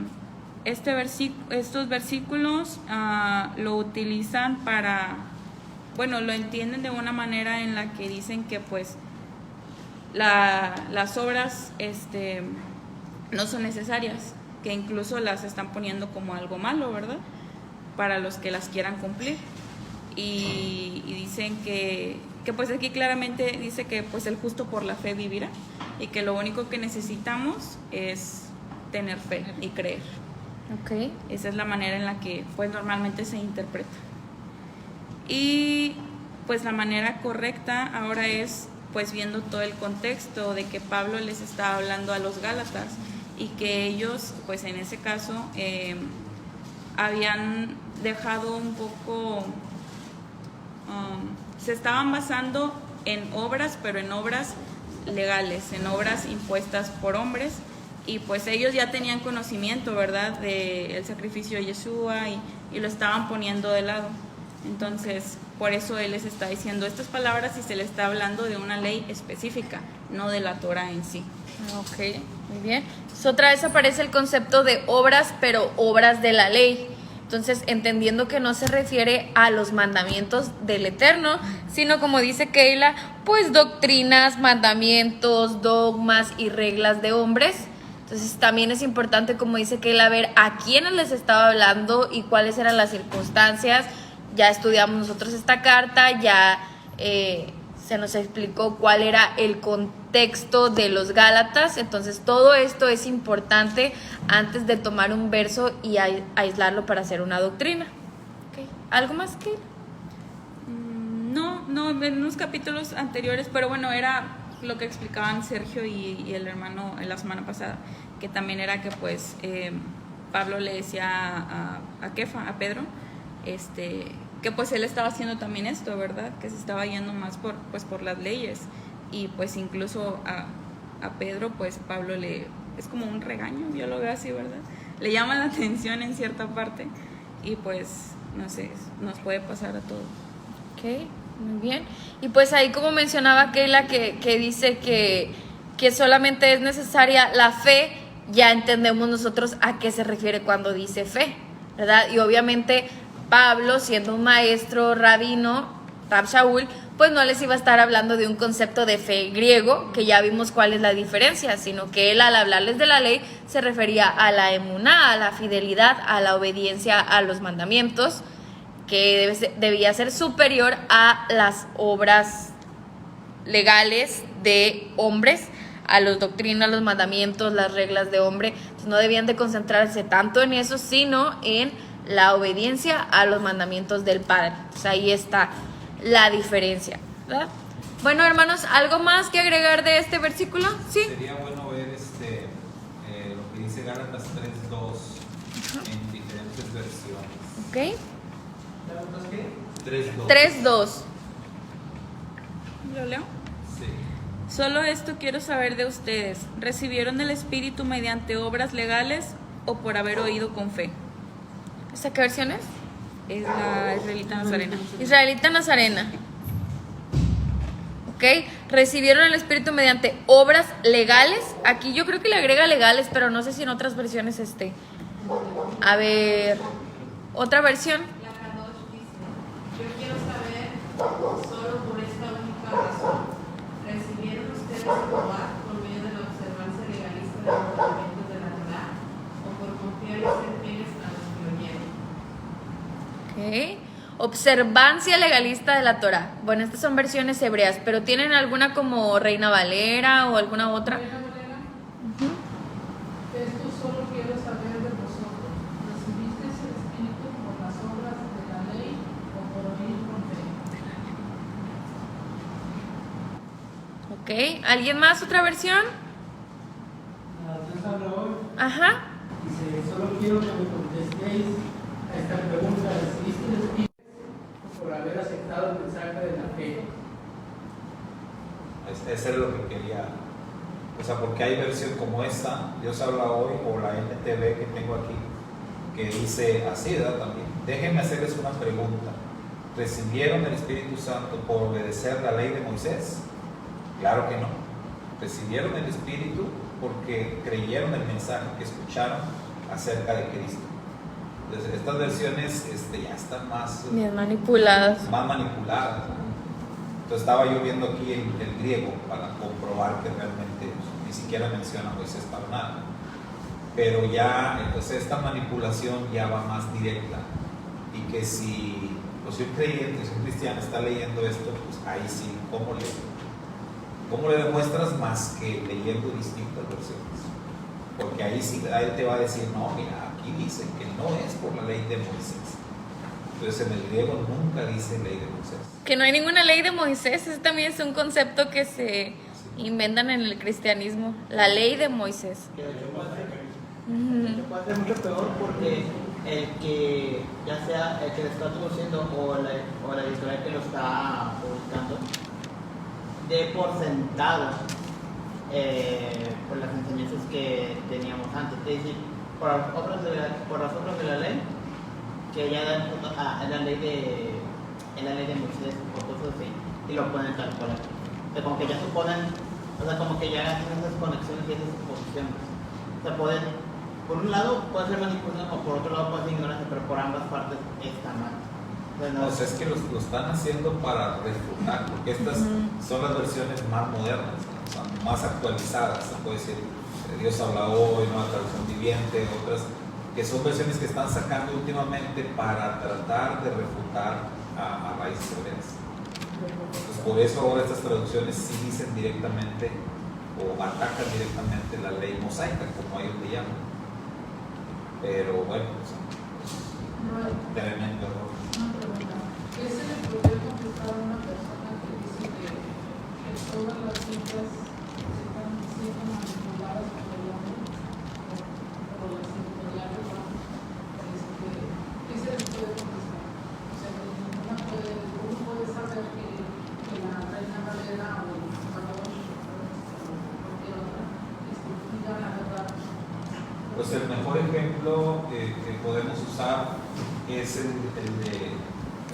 versículos lo utilizan para, bueno, lo entienden de una manera en la que dicen que pues las obras no son necesarias, que incluso las están poniendo como algo malo, ¿verdad? Para los que las quieran cumplir. y dicen que pues aquí claramente dice que pues el justo por la fe vivirá y que lo único que necesitamos es tener fe y creer. Ok. Esa es la manera en la que pues normalmente se interpreta. Y pues la manera correcta ahora es pues viendo todo el contexto de que Pablo les estaba hablando a los Gálatas y que ellos pues en ese caso habían dejado un poco, se estaban basando en obras, pero en obras legales, en obras impuestas por hombres, y pues ellos ya tenían conocimiento, ¿verdad?, del sacrificio de Yeshua y lo estaban poniendo de lado. Entonces, por eso él les está diciendo estas palabras y se le está hablando de una ley específica, no de la Torah en sí. Ok, muy bien. Entonces, otra vez aparece el concepto de obras, pero obras de la ley. Entonces, entendiendo que no se refiere a los mandamientos del Eterno, sino como dice Keila, pues doctrinas, mandamientos, dogmas y reglas de hombres. Entonces, también es importante, como dice Keila, ver a quiénes les estaba hablando y cuáles eran las circunstancias. Ya estudiamos nosotros esta carta, ya se nos explicó cuál era el contexto de los Gálatas. Entonces todo esto es importante antes de tomar un verso y aislarlo para hacer una doctrina. Okay. ¿Algo más que? No, en unos capítulos anteriores, pero bueno, era lo que explicaban Sergio y el hermano en la semana pasada, que también era que pues Pablo le decía a Kefa, a Pedro, que pues él estaba haciendo también esto, ¿verdad? Que se estaba yendo más por las leyes, y pues incluso a Pedro, pues Pablo es como un regaño, yo lo veo así, ¿verdad? Le llama la atención en cierta parte, y pues, no sé, nos puede pasar a todos. Ok, muy bien. Y pues ahí, como mencionaba Keila, que dice que solamente es necesaria la fe, ya entendemos nosotros a qué se refiere cuando dice fe, ¿verdad? Y obviamente Pablo, siendo un maestro rabino, Rab Shaul, pues no les iba a estar hablando de un concepto de fe griego, que ya vimos cuál es la diferencia, sino que él, al hablarles de la ley, se refería a la emuná, a la fidelidad, a la obediencia a los mandamientos, que debía ser superior a las obras legales de hombres, a las doctrinas, los mandamientos, las reglas de hombre. Entonces, no debían de concentrarse tanto en eso, sino en la obediencia a los mandamientos del Padre. Entonces, ahí está la diferencia, ¿verdad? Bueno, hermanos, ¿algo más que agregar de este versículo? Sí. Sería bueno ver lo que dice Gálatas 3:2 en diferentes versiones. Ok. ¿Qué? 3:2. ¿Lo leo? Sí. Solo esto quiero saber de ustedes. ¿Recibieron el Espíritu mediante obras legales o por haber oído con fe? ¿Esta qué versión es? Es la israelita nazarena. Israelita Nazarena. Ok. Recibieron el Espíritu mediante obras legales. Aquí yo creo que le agrega legales, pero no sé si en otras versiones esté. A ver, otra versión. La Kadosh dice, yo quiero saber, solo por esta única razón, ¿recibieron ustedes el Torah por medio de la observancia legalista de los mandamientos de la Torah o por confiar y ser fieles a los que oyeron? Ok. Observancia legalista de la Torah. Bueno, estas son versiones hebreas, pero ¿tienen alguna como Reina Valera o alguna otra? Reina Valera, esto solo quiero saber de vosotros. ¿Recibisteis el Espíritu por las obras de la ley o por oír con fe? Ok. ¿Alguien más? ¿Otra versión? Dios habla hoy. Ajá. Dice, solo quiero que me contestéis a esta pregunta. ¿Recibiste el Espíritu por haber aceptado el mensaje de la fe? Eso es lo que quería. O sea, porque hay versión como esta, Dios habla hoy, o la NTV que tengo aquí, que dice así, ¿verdad? También. Déjenme hacerles una pregunta. ¿Recibieron el Espíritu Santo por obedecer la ley de Moisés? Claro que no. Recibieron el Espíritu porque creyeron el mensaje que escucharon acerca de Cristo. Entonces, estas versiones ya están más Bien manipuladas. manipuladas, ¿no? Entonces estaba yo viendo aquí el griego para comprobar que realmente ni siquiera menciona a Moisés para nada. Pero ya, entonces esta manipulación ya va más directa, y que si ejemplo, si un creyente, si un cristiano está leyendo esto, pues ahí sí, ¿cómo le demuestras más que leyendo distintas versiones? Porque ahí sí, ahí te va a decir, no, mira, aquí dice que no es por la ley de Moisés. Entonces en el griego nunca dice ley de Moisés. Que no hay ninguna ley de Moisés, ese también es un concepto que se inventan en el cristianismo, la ley de Moisés. Que de hecho puede ser mucho peor porque el que, ya sea el que le está traduciendo o la editorial que lo está publicando, de por sentado por las enseñanzas que teníamos antes. Es decir, por las obras de la ley, que ya dan en la ley de Moisés o cosas así, y lo ponen tal cual. O sea, como que ya suponen, o sea, como que ya hacen esas conexiones y esas suposiciones. O sea, por un lado puede ser manipulación o por otro lado puede ser ignorancia, pero por ambas partes está mal. O sea, es que lo están haciendo para refutar, porque estas son las versiones más modernas, ¿no? O sea, más actualizadas, se puede decir, Dios habla hoy, Nueva Traducción Viviente, otras, que son versiones que están sacando últimamente para tratar de refutar a raíces hebreas. Entonces, por eso ahora estas traducciones sí dicen directamente o atacan directamente la ley mosaica, como ellos le llaman. Pero bueno, tremendo error. Una pregunta. ¿Qué se le podría contestar a una persona que dice que todas las citas están siendo manipuladas por el hombre, por las editoriales? ¿Qué se le puede contestar? O sea, uno puede saber que la Reina Valera o el Salvador o cualquier otra diga la verdad. Pues el mejor ejemplo que podemos usar es el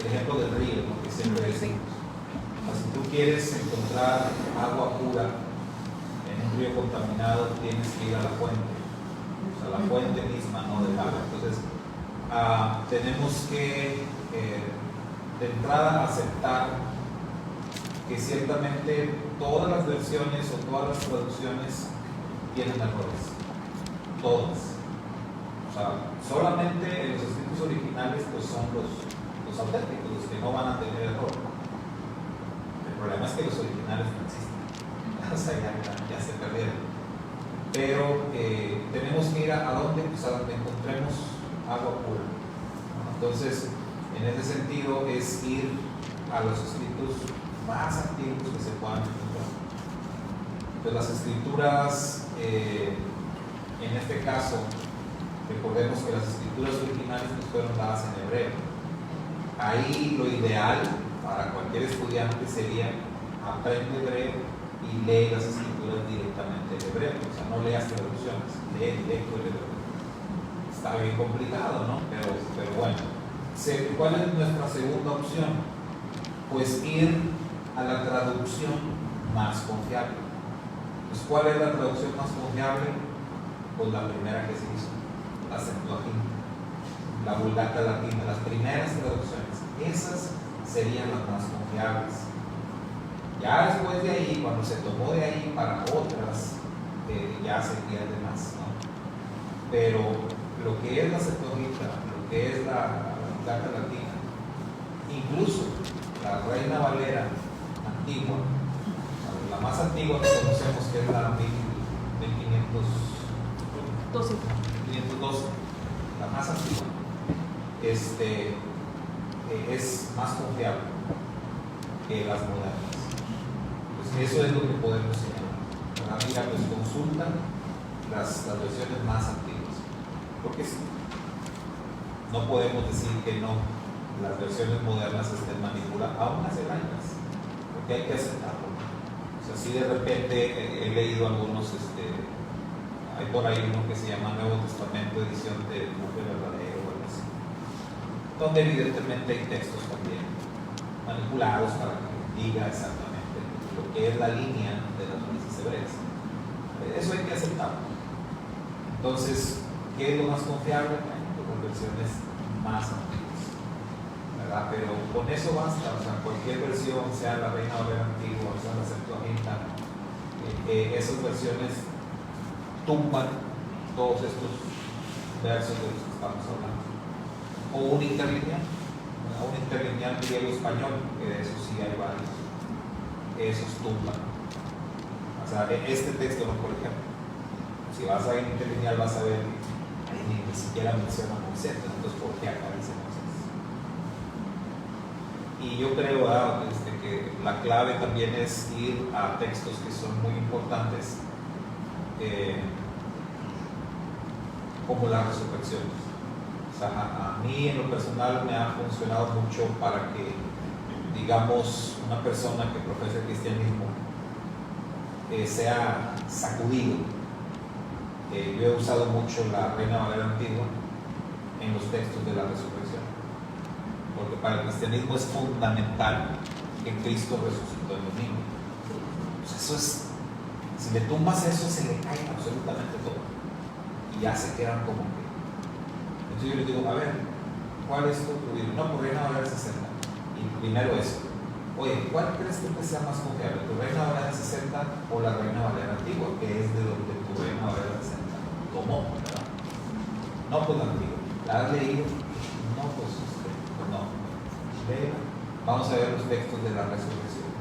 ejemplo del río, ¿no? Que siempre decimos. O sea, si tú quieres encontrar agua pura en un río contaminado, tienes que ir a la fuente. O sea, la fuente misma, no del agua. Entonces, tenemos que de entrada aceptar que ciertamente todas las versiones o todas las traducciones tienen errores. Todas. O sea, solamente en los escritos originales pues son los auténticos, los que no van a tener error. El problema es que los originales no existen. O sea, ya se perdieron. Pero tenemos que ir a dónde, pues a donde encontremos agua pura. Entonces, en ese sentido es ir a los escritos más antiguos que se puedan encontrar. Pues las escrituras, en este caso, recordemos que las escrituras originales nos fueron dadas en hebreo. Ahí lo ideal para cualquier estudiante sería aprende hebreo y lee las escrituras directamente en hebreo. O sea, no leas traducciones, lee directo el hebreo. Está bien complicado, ¿no? Pero bueno. ¿Cuál es nuestra segunda opción? Pues ir a la traducción más confiable. Pues, ¿cuál es la traducción más confiable? Pues la primera que se hizo, la Septuaginta, la Vulgata Latina, las primeras traducciones, esas serían las más confiables. Ya después de ahí, cuando se tomó de ahí para otras, ya se pierde más, ¿no? Pero lo que es la Septuaginta, lo que es la Vulgata Latina, incluso la Reina Valera antigua, la más antigua que conocemos, que es la 1512, la más antigua, es más confiable que las modernas. Pues eso es lo que podemos señalar. Mira, pues consulta las versiones más antiguas, porque no podemos decir que no, las versiones modernas estén manipuladas, aún las hebraicas, porque hay que aceptarlo. O sea, si de repente he leído algunos, hay por ahí uno que se llama Nuevo Testamento, edición de Mujer Verdadero o algo así, donde evidentemente hay textos también manipulados para que diga exactamente lo que es la línea de las raíces hebreas. Eso hay que aceptarlo. Entonces, ¿qué es lo más confiable? Pues las versiones más antiguas, ¿verdad? Pero con eso basta. O sea, cualquier versión, sea la Reina Valera antigua, sea la Septuaginta, esas versiones tumban todos estos versos de los que estamos hablando. O un interlineal interlineal griego-español, que de eso sí hay varios, esos tumban. O sea, este texto, ¿no? Por ejemplo, si vas a ver interlineal vas a ver que ni siquiera menciona a Moisés, entonces ¿por qué acá dice Moisés? Y yo creo que la clave también es ir a textos que son muy importantes, como la resurrección. O sea, a mí en lo personal me ha funcionado mucho para que, digamos, una persona que profesa el cristianismo sea sacudido. Yo he usado mucho la Reina Valera Antigua en los textos de la resurrección, porque para el cristianismo es fundamental que Cristo resucitó en domingo. Pues eso es, si le tumbas eso, se le cae absolutamente todo y ya se quedan como que. Entonces yo les digo, a ver, ¿cuál es tu libro? No, por Reina Valera 60. Y primero eso. Oye, ¿cuál crees tú que sea más confiable? ¿Tu Reina Valera 60 o la Reina Valera Antigua, que es de donde tu Reina Valera 60 tomó, ¿verdad? No, pues la antigua. ¿La has leído? No, pues no. Léela. Vamos a ver los textos de la resurrección.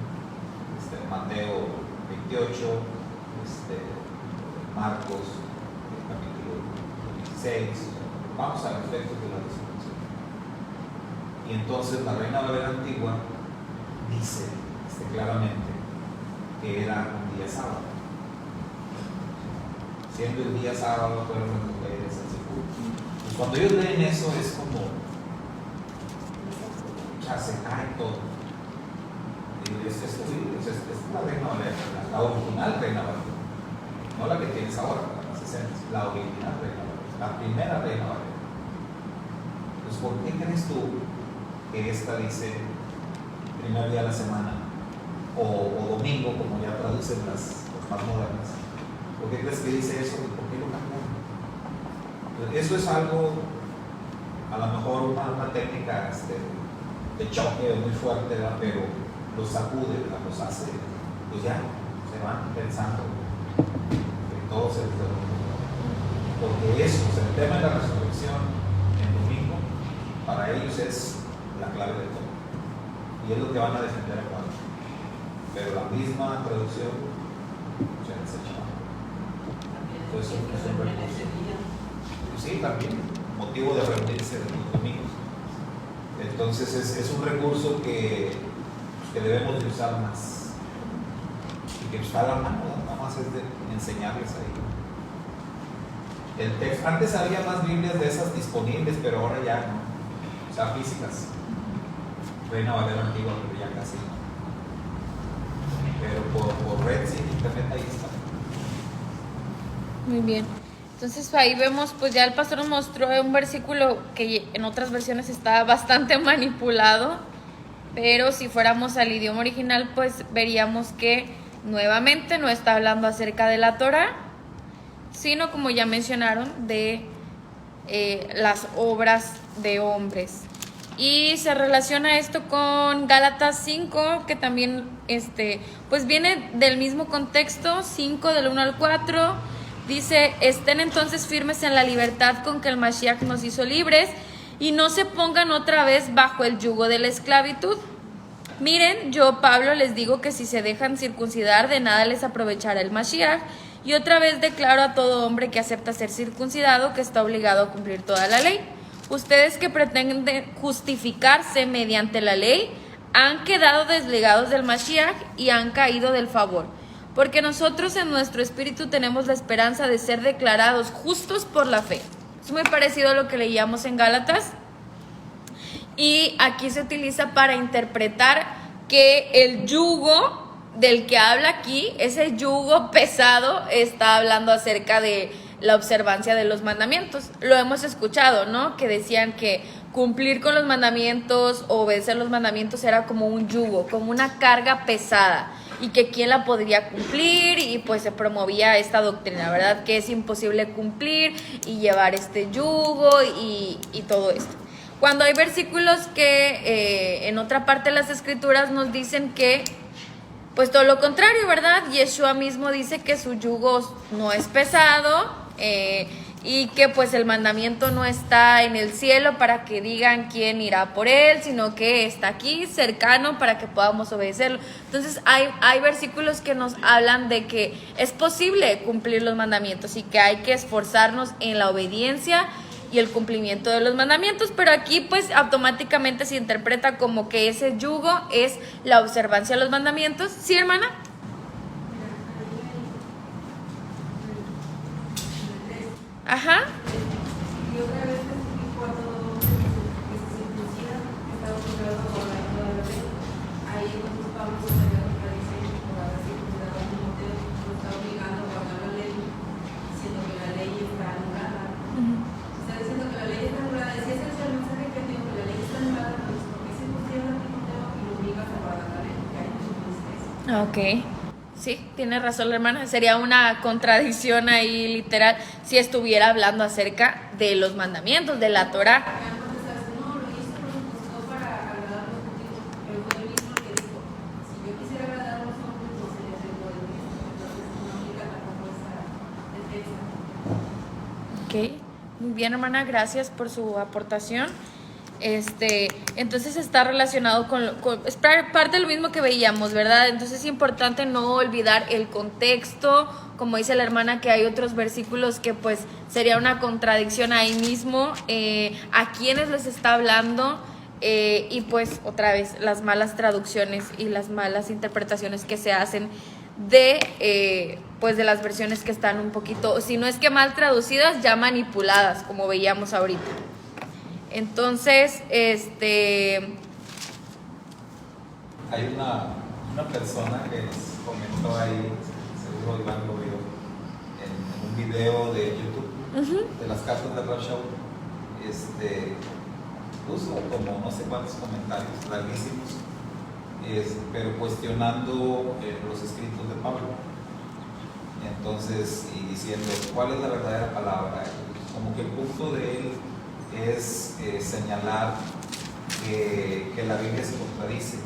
Mateo 28, Marcos, capítulo 16. Vamos a los textos de la resurrección. Y entonces la Reina Valera Antigua dice claramente que era un día sábado. Siendo el día sábado fueron las mujeres al sepulcro. Pues cuando ellos leen eso es como, ya se cae todo. Y es la Reina Valera, la original Reina Valera, no la que tienes ahora, la 60, la original Reina Valera, la primera Reina Valera. Pues ¿por qué crees tú que esta dice primer día de la semana o domingo, como ya traducen las más modernas? ¿Por qué crees que dice eso y por qué lo cambiaron? Eso es algo, a lo mejor una técnica de choque muy fuerte, ¿verdad? Pero los sacude, ¿verdad? Los hace, pues ya, se van pensando que todo se les derrumba. Porque eso, o sea, el tema de la resurrección en domingo, para ellos es la clave de todo. Y es lo que van a defender a Juan. Pero la misma traducción se desecha. Entonces, es un recurso. Sí, también, motivo de reunirse los domingos. Entonces, es un recurso que debemos de usar más. Y que está a la mano, nada más es de enseñarles ahí. El texto, antes había más Biblias de esas disponibles, pero ahora ya no. O sea, físicas. Reina Valera Antigua, pero ya casi no. Pero por red, sí, internet, ahí está. Muy bien. Entonces ahí vemos, pues ya el pastor nos mostró un versículo que en otras versiones está bastante manipulado, pero si fuéramos al idioma original, pues veríamos que nuevamente no está hablando acerca de la Torá, sino, como ya mencionaron, de las obras de hombres. Y se relaciona esto con Gálatas 5, que también pues viene del mismo contexto, 5 del 1 al 4. Dice, estén entonces firmes en la libertad con que el Mashiach nos hizo libres y no se pongan otra vez bajo el yugo de la esclavitud. Miren, yo, Pablo, les digo que si se dejan circuncidar, de nada les aprovechará el Mashiach. Y otra vez declaro a todo hombre que acepta ser circuncidado que está obligado a cumplir toda la ley. Ustedes que pretenden justificarse mediante la ley han quedado desligados del Mashiach y han caído del favor. Porque nosotros en nuestro espíritu tenemos la esperanza de ser declarados justos por la fe. Es muy parecido a lo que leíamos en Gálatas. Y aquí se utiliza para interpretar que el yugo del que habla aquí, ese yugo pesado, está hablando acerca de la observancia de los mandamientos. Lo hemos escuchado, ¿no? Que decían que cumplir con los mandamientos o obedecer los mandamientos era como un yugo, como una carga pesada, y que quién la podría cumplir, y pues se promovía esta doctrina, ¿verdad? Que es imposible cumplir y llevar este yugo y todo esto. Cuando hay versículos que en otra parte de las escrituras nos dicen que pues todo lo contrario, ¿verdad? Yeshua mismo dice que su yugo no es pesado y que pues el mandamiento no está en el cielo para que digan quién irá por él, sino que está aquí cercano para que podamos obedecerlo. Entonces hay versículos que nos hablan de que es posible cumplir los mandamientos y que hay que esforzarnos en la obediencia y el cumplimiento de los mandamientos, pero aquí pues automáticamente se interpreta como que ese yugo es la observancia de los mandamientos. ¿Sí, hermana? Ajá. Y otra vez cuando se circuncida, está obligado a la ley. Ahí entonces Pablo estaría contradiciendo por haber circuncidado a Timoteo, lo está obligando a guardar la ley, diciendo que la ley está anulada. Está diciendo que la ley está anulada. Si ese es el mensaje que tengo, que la ley está anulada, pues porque circuncida a Timoteo y lo obligas a guardar la ley, porque hay un eso. Ok. Sí, tiene razón la hermana. Sería una contradicción ahí literal si estuviera hablando acerca de los mandamientos, de la Torá. No, lo hizo para agradar a los judíos, pero fue el mismo que dijo, si yo quisiera agradar a los hombres, no sería seguro de mí, entonces no aplica tampoco esa defensa. Ok, muy bien, hermana, gracias por su aportación. Entonces está relacionado es parte de lo mismo que veíamos, ¿verdad? Entonces es importante no olvidar el contexto, como dice la hermana, que hay otros versículos que pues sería una contradicción ahí mismo, a quienes les está hablando, y pues otra vez las malas traducciones y las malas interpretaciones que se hacen de las versiones que están un poquito, si no es que mal traducidas, ya manipuladas, como veíamos ahorita. Entonces, hay una persona que nos comentó ahí, seguro Iván lo vio, en un video de YouTube, de las cartas de Rav Shaul, puso como no sé cuántos comentarios, larguísimos, pero cuestionando los escritos de Pablo. Entonces, y diciendo, ¿cuál es la verdadera palabra? Como que el punto de él es señalar que la Biblia se contradice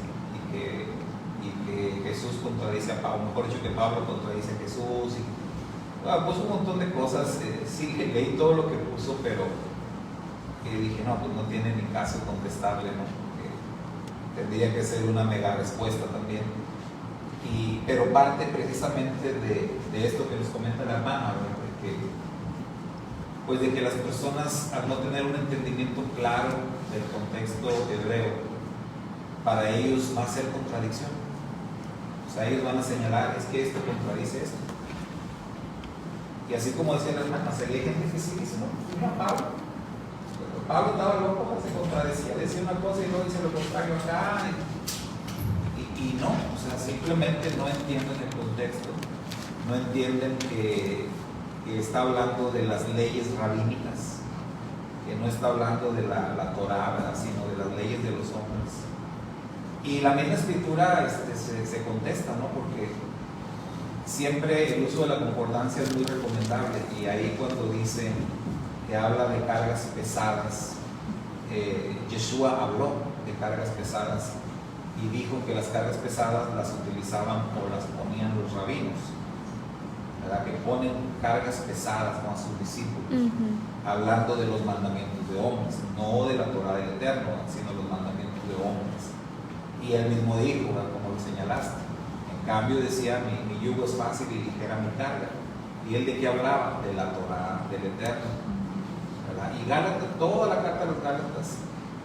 y que Jesús contradice a Pablo, mejor dicho que Pablo contradice a Jesús, y puso un montón de cosas. Sí, leí todo lo que puso, pero dije, no, pues no tiene ni caso contestarle, ¿no? Porque tendría que ser una mega respuesta también. Pero parte precisamente de esto que nos comenta la hermana, ¿verdad? Pues de que las personas, al no tener un entendimiento claro del contexto hebreo, para ellos va a ser contradicción. O sea, ellos van a señalar, es que esto contradice esto. Y así como decía la hermana, hay gente que sí dice, no, Pablo estaba loco, se contradecía, decía una cosa y luego dice lo contrario acá. Y no, o sea, simplemente no entienden el contexto, no entienden que está hablando de las leyes rabínicas, que no está hablando de la Torá, ¿verdad? Sino de las leyes de los hombres. Y la misma escritura se contesta, ¿no? Porque siempre el uso de la concordancia es muy recomendable, y ahí cuando dice que habla de cargas pesadas, Yeshua habló de cargas pesadas y dijo que las cargas pesadas las utilizaban o las ponían los rabinos, ¿verdad? Que ponen cargas pesadas a sus discípulos, hablando de los mandamientos de hombres, no de la Torá del Eterno, sino los mandamientos de hombres. Y él mismo dijo, ¿verdad? Como lo señalaste, en cambio decía, mi yugo es fácil y ligera mi carga. ¿Y él de qué hablaba? De la Torá del Eterno, ¿verdad? Y Gálatas, toda la carta de los Gálatas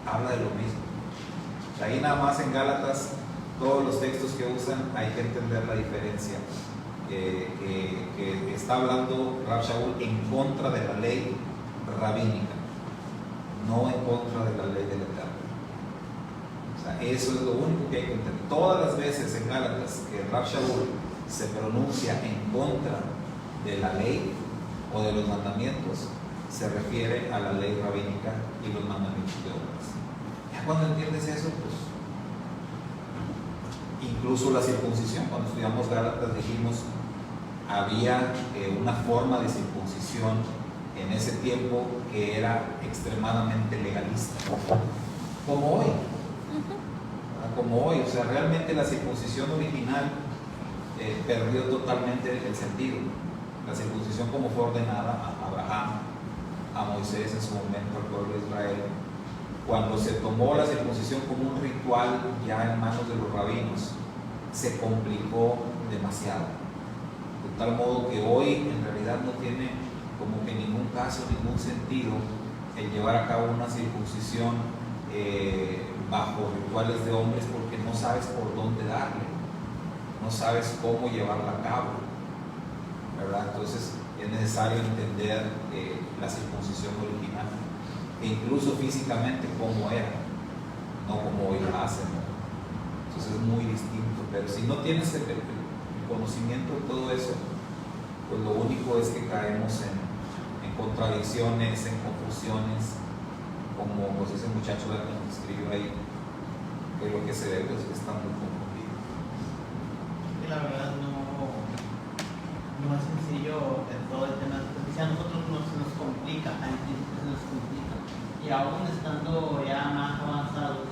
habla de lo mismo. Ahí nada más en Gálatas, todos los textos que usan, hay que entender la diferencia. Que está hablando Rav Shaul en contra de la ley rabínica, no en contra de la ley del Eterno. O sea, eso es lo único que hay que entender. Todas las veces en Gálatas que Rav Shaul se pronuncia en contra de la ley o de los mandamientos, se refiere a la ley rabínica y los mandamientos de hombres. Ya cuando entiendes eso, pues incluso la circuncisión, cuando estudiamos Gálatas dijimos, había una forma de circuncisión en ese tiempo que era extremadamente legalista, como hoy. Como hoy, o sea, realmente la circuncisión original perdió totalmente el sentido. La circuncisión como fue ordenada a Abraham a Moisés en su momento, al pueblo de Israel. Cuando se tomó la circuncisión como un ritual ya en manos de los rabinos, se complicó demasiado. De tal modo que hoy en realidad no tiene como que ningún caso, ningún sentido el llevar a cabo una circuncisión bajo rituales de hombres, porque no sabes por dónde darle, no sabes cómo llevarla a cabo, ¿verdad? Entonces es necesario entender la circuncisión original, e incluso físicamente cómo era, no como hoy la hacen, ¿no? Entonces es muy distinto. Pero si no tienes el conocimiento de todo eso, pues lo único es que caemos en contradicciones, en confusiones, como pues ese muchacho que escribió ahí, que lo que se ve pues está muy confundido. Que la verdad no es sencillo en todo el tema. Si a nosotros se nos complica, a nosotros se nos complica, y aún estando ya más avanzados,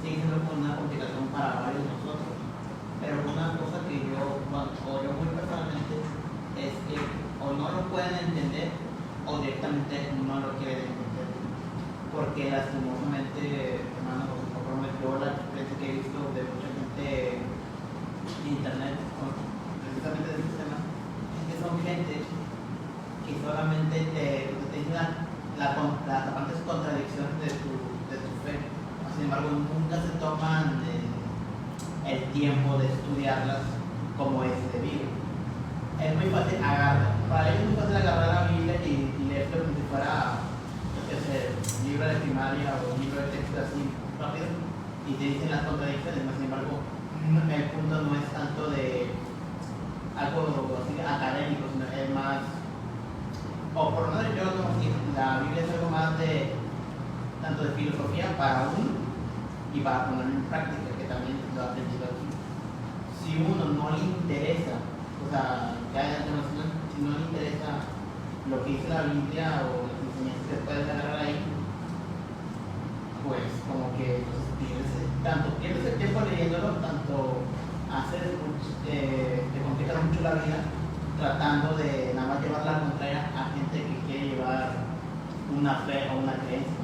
sigue siendo una complicación para varios de nosotros. Pero una cosa que yo muy personalmente es que o no lo pueden entender o directamente no lo quieren entender, porque lastimosamente, hermano, yo la experiencia que he visto de mucha gente en internet precisamente de este tema es que son gente que solamente te dicen las aparentes contradicciones de tu fe. Sin embargo, nunca se toman el tiempo de estudiarlas como es debido. Es muy fácil para ellos es muy fácil agarrar la Biblia y leerlo como si fuera, yo qué sé, libro de primaria o libro de texto así rápido, y te dicen las contradicciones. Sin embargo, el punto no es tanto de algo así académico, sino es más, o por lo menos yo no sé, la Biblia es algo más de tanto de filosofía para uno y para ponerlo en práctica, que también lo he aprendido aquí. Si uno no le interesa, o sea, si no le interesa lo que dice la Biblia o las enseñanzas que puedes agarrar ahí, pues como que pierdes el tiempo leyéndolo, tanto te complica mucho la vida tratando de nada más llevar la contraria a gente que quiere llevar una fe o una creencia.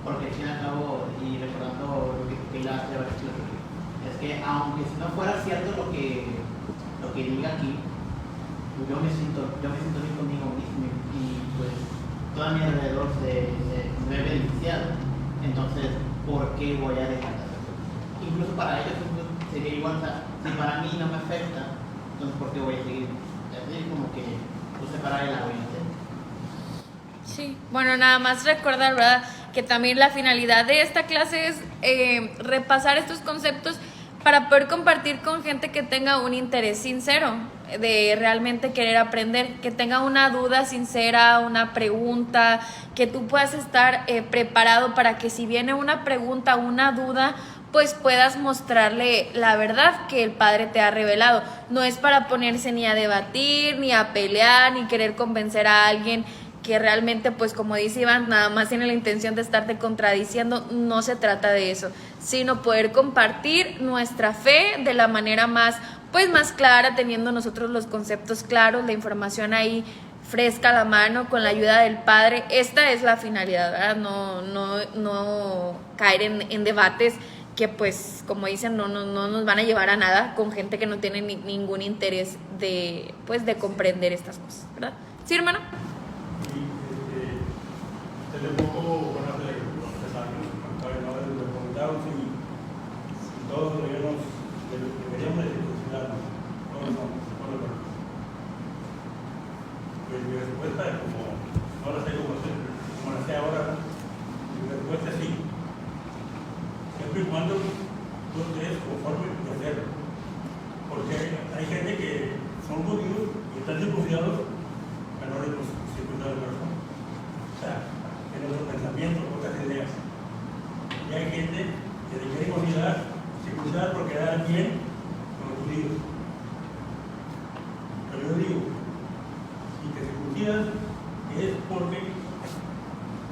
Porque al fin y al cabo, y recordando lo que Pilar lleva es que aunque si no fuera cierto lo que diga aquí, yo me siento bien conmigo mismo y pues todo a mi alrededor se ve beneficiado. Entonces, ¿por qué voy a dejar de hacerlo? Incluso para ellos sería igual, si para mí no me afecta, entonces ¿por qué voy a seguir? Es como que separar el agua y el té. Sí, bueno, nada más recordar, ¿verdad?, que también la finalidad de esta clase es repasar estos conceptos para poder compartir con gente que tenga un interés sincero de realmente querer aprender, que tenga una duda sincera, una pregunta, que tú puedas estar preparado para que si viene una pregunta, una duda, pues puedas mostrarle la verdad que el Padre te ha revelado. No es para ponerse ni a debatir, ni a pelear, ni querer convencer a alguien que realmente, pues como dice Iván, nada más tiene la intención de estarte contradiciendo. No se trata de eso, sino poder compartir nuestra fe de la manera más clara, teniendo nosotros los conceptos claros, la información ahí fresca a la mano, con la ayuda del Padre. Esta es la finalidad, ¿verdad? No caer en debates que, pues, como dicen, no nos van a llevar a nada, con gente que no tiene ningún interés de comprender estas cosas, ¿verdad? ¿Sí, hermano? Hace poco, bueno, hace 3 años, me preguntaron si todos deberíamos de circuncidarnos. Pues mi respuesta es no la sé como la sé ahora. Mi respuesta es sí. Siempre y cuando tú estés conforme de hacerlo. Porque hay gente que son judíos y están circuncidados, pero no les circuncidan el corazón. O sea, en otros pensamientos, otras ideas. Y hay gente que se quiere circuncidar por quedar bien con los judíos. Pero yo digo, si te circuncidas es porque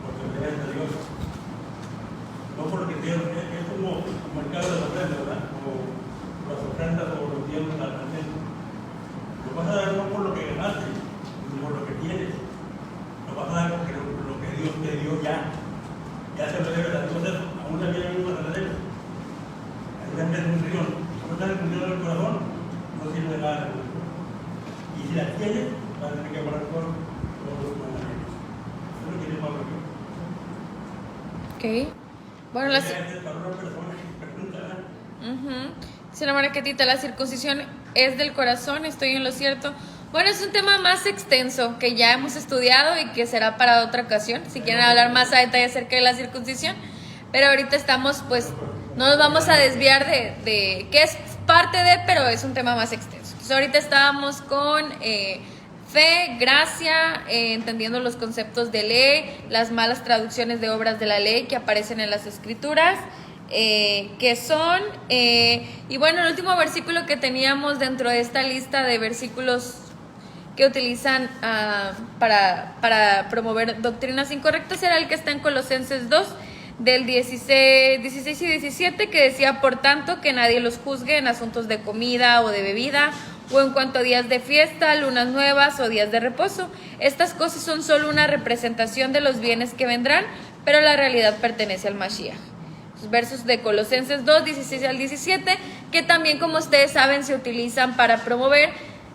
obedeces a Dios. No porque Dios es como el caso de las ofrendas, ¿verdad? O las ofrendas o los diezmos al templo. Lo vas a dar no por lo que ganaste, sino por lo que tienes. Lo vas a dar porque lo circuncisión no está circuncidado el corazón, no sirve de nada. Y si la tienes, vas a tener que guardar todos los mandamientos. Eso es lo que dice Pablo aquí. Ok. Bueno, las... Para una persona que pregunta, ¿verdad? Dice la Marquetita, la circuncisión es del corazón, estoy en lo cierto. Bueno, es un tema más extenso que ya hemos estudiado y que será para otra ocasión, si quieren hablar más a detalle acerca de la circuncisión. Pero ahorita estamos, pues, no nos vamos a desviar de que es parte de, pero es un tema más extenso. Entonces, ahorita estábamos con fe, gracia, entendiendo los conceptos de ley, las malas traducciones de obras de la ley que aparecen en las Escrituras. Que son, y bueno, el último versículo que teníamos dentro de esta lista de versículos que utilizan para promover doctrinas incorrectas era el que está en Colosenses 2, del 16 y 17, que decía: por tanto, que nadie los juzgue en asuntos de comida o de bebida, o en cuanto a días de fiesta, lunas nuevas o días de reposo. Estas cosas son solo una representación de los bienes que vendrán, pero la realidad pertenece al Mashiach. Versos de Colosenses 2, 16 al 17, que también, como ustedes saben, se utilizan para promover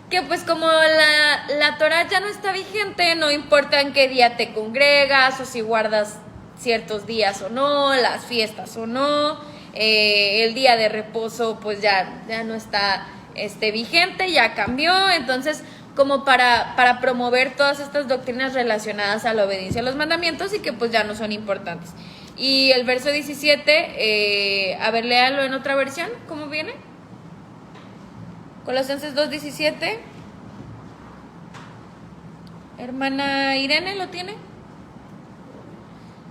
que, pues, como la Torah ya no está vigente, no importa en qué día te congregas o si guardas ciertos días o no, las fiestas o no, el día de reposo pues ya no está vigente, ya cambió. Entonces, como para promover todas estas doctrinas relacionadas a la obediencia a los mandamientos y que pues ya no son importantes. Y el verso 17, a ver, léalo en otra versión, ¿cómo viene? Colosenses 2:17. Hermana Irene, ¿lo tiene?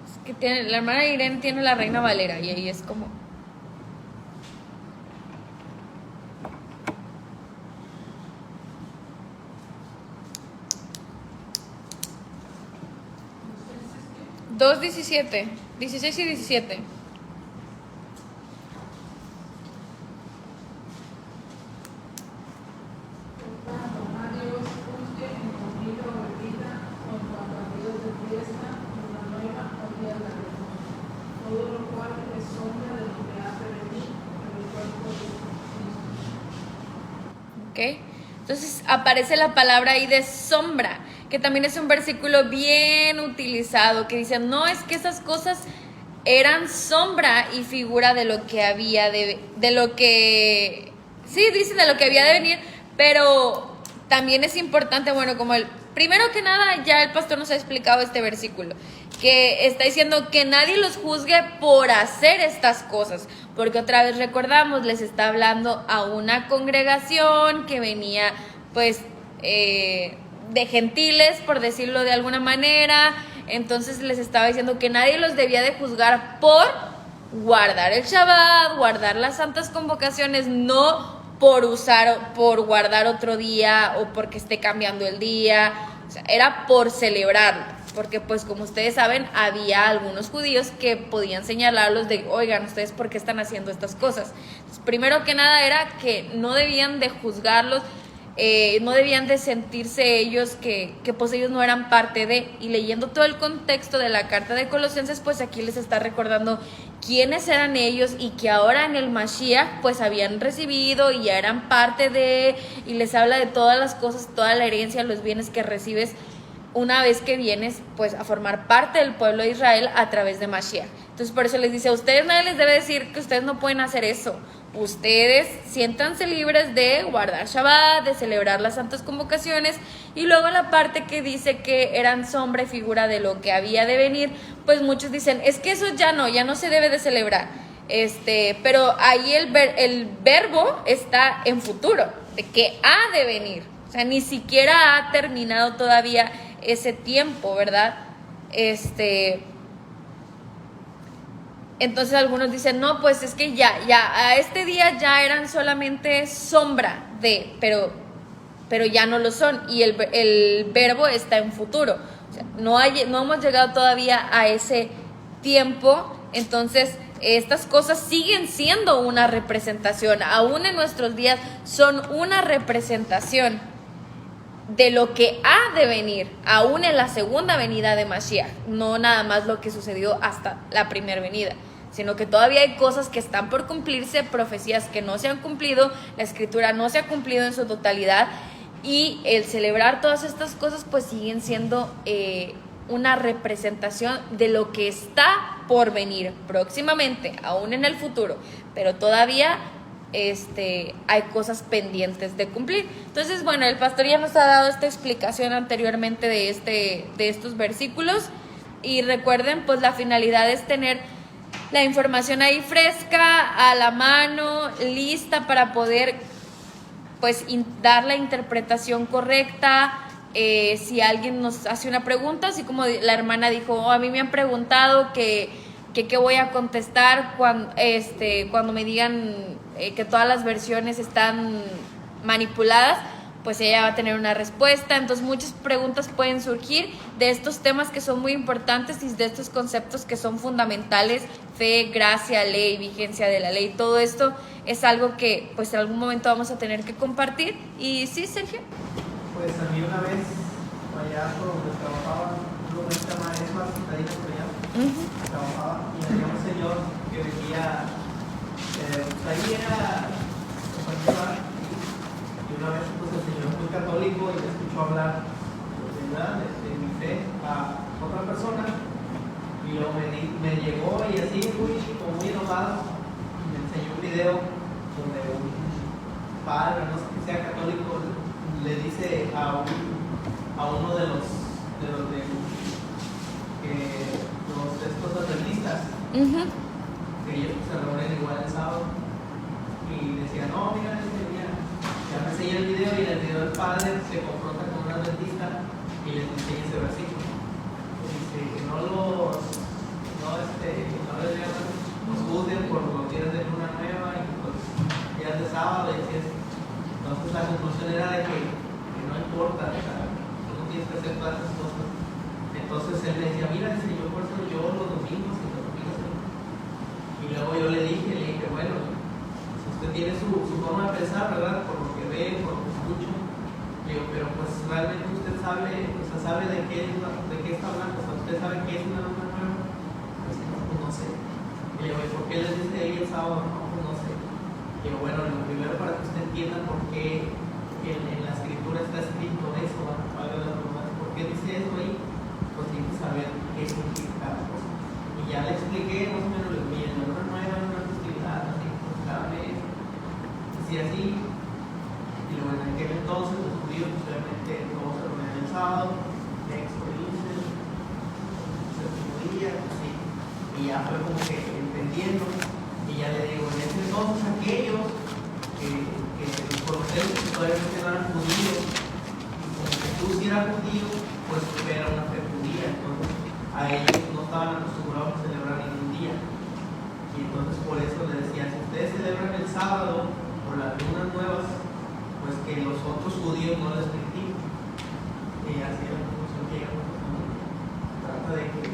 Es que la hermana Irene tiene la Reina Valera y ahí es como... Dos 17, 16 y 17. ¿Okay? Entonces aparece la palabra ahí de sombra, que también es un versículo bien utilizado, que dice, no, es que esas cosas eran sombra y figura de lo que había de lo que, sí, dice de lo que había de venir, pero también es importante, bueno, como primero que nada, ya el pastor nos ha explicado este versículo, que está diciendo que nadie los juzgue por hacer estas cosas, porque otra vez recordamos, les está hablando a una congregación que venía, pues, de gentiles, por decirlo de alguna manera. Entonces les estaba diciendo que nadie los debía de juzgar por guardar el Shabbat, guardar las santas convocaciones, no por guardar otro día o porque esté cambiando el día. O sea, era por celebrarlo, porque pues como ustedes saben, había algunos judíos que podían señalarlos de, oigan, ¿ustedes por qué están haciendo estas cosas? Entonces, primero que nada era que no debían de juzgarlos, no debían de sentirse ellos que pues ellos no eran parte de, y leyendo todo el contexto de la carta de Colosenses, pues aquí les está recordando quiénes eran ellos y que ahora en el Mashiach pues habían recibido y ya eran parte de, y les habla de todas las cosas, toda la herencia, los bienes que recibes una vez que vienes pues a formar parte del pueblo de Israel a través de Mashiach. Entonces por eso les dice, a ustedes nadie les debe decir que ustedes no pueden hacer eso. Ustedes siéntanse libres de guardar Shabbat, de celebrar las santas convocaciones. Y luego la parte que dice que eran sombra y figura de lo que había de venir, pues muchos dicen, es que eso ya no se debe de celebrar. Pero ahí el verbo está en futuro, de que ha de venir. O sea, ni siquiera ha terminado todavía ese tiempo, ¿verdad? Entonces algunos dicen, no, pues es que ya a este día ya eran solamente sombra de, pero ya no lo son, y el verbo está en futuro. O sea, no hemos llegado todavía a ese tiempo. Entonces estas cosas siguen siendo una representación, aún en nuestros días son una representación de lo que ha de venir, aún en la segunda venida de Mashiach, no nada más lo que sucedió hasta la primera venida, sino que todavía hay cosas que están por cumplirse, profecías que no se han cumplido, la escritura no se ha cumplido en su totalidad, y el celebrar todas estas cosas pues siguen siendo una representación de lo que está por venir próximamente, aún en el futuro, pero todavía hay cosas pendientes de cumplir. Entonces, bueno, el pastor ya nos ha dado esta explicación anteriormente de estos versículos, y recuerden, pues la finalidad es tener la información ahí fresca, a la mano, lista para poder pues dar la interpretación correcta. Si alguien nos hace una pregunta, así como la hermana dijo, a mí me han preguntado que qué voy a contestar cuando me digan que todas las versiones están manipuladas, pues ella va a tener una respuesta. Entonces muchas preguntas pueden surgir de estos temas que son muy importantes y de estos conceptos que son fundamentales: fe, gracia, ley, vigencia de la ley. Todo esto es algo que pues en algún momento vamos a tener que compartir. Y sí, Sergio. Pues a mí una vez, allá por donde trabajaba, un lugar que se llama Esma, citadina por allá, trabajaba, y había un señor que venía, pues ahí era particular, y una vez pues el señor fue católico y le escuchó hablar de mi fe a otra persona, y luego me llegó y así muy enojado, y me enseñó un video donde un padre, no sé que sea católico, le dice a uno de los estos adventistas, que ellos se reúnen igual el sábado, y decía, no, mira, ya me enseñé el video, y en el video el padre se confronta con un adventista y les enseña ese versículo. Dice que no les digan, nos juzguen por los días de luna nueva y los días de sábado, y así es. Entonces la conclusión era de que no importa, o sea, tú no tienes que hacer todas esas cosas. Entonces él me decía, mira, dice, yo por eso yo los domingos y los domingos. Y luego yo le dije, bueno, si usted tiene su forma de pensar, ¿verdad? Por lo que ve, por lo que escucho. Digo, pero pues realmente usted sabe, de qué está hablando, o sea, usted sabe qué es una luna nueva. Pues no sé. Y le digo, ¿y por qué les dice ahí el sábado? No, pues no sé. Digo, bueno, lo primero para que usted entienda por qué en la escritura está escrito eso, ¿por qué dice eso ahí? Pues tiene que saber qué significa cada cosa. Y ya le expliqué más o menos lo que en la luna nueva es una festividad, así, pues cada mes, así. Y luego en aquel entonces los judíos, pues obviamente todos se reunían el sábado, Éxodo dice, el séptimo día, así. Y ya fue como que entendiendo. Y ya le digo, en ese entonces aquellos que conocemos que todavía no eran judíos, y como Jesús era judío, pues era una fe judía, entonces a ellos no estaban acostumbrados a celebrar ningún día. Y entonces por eso le decía, si ustedes celebran el sábado por las lunas nuevas, pues que los otros judíos no les critiquen. Y así es la conclusión que llegamos. Trata de que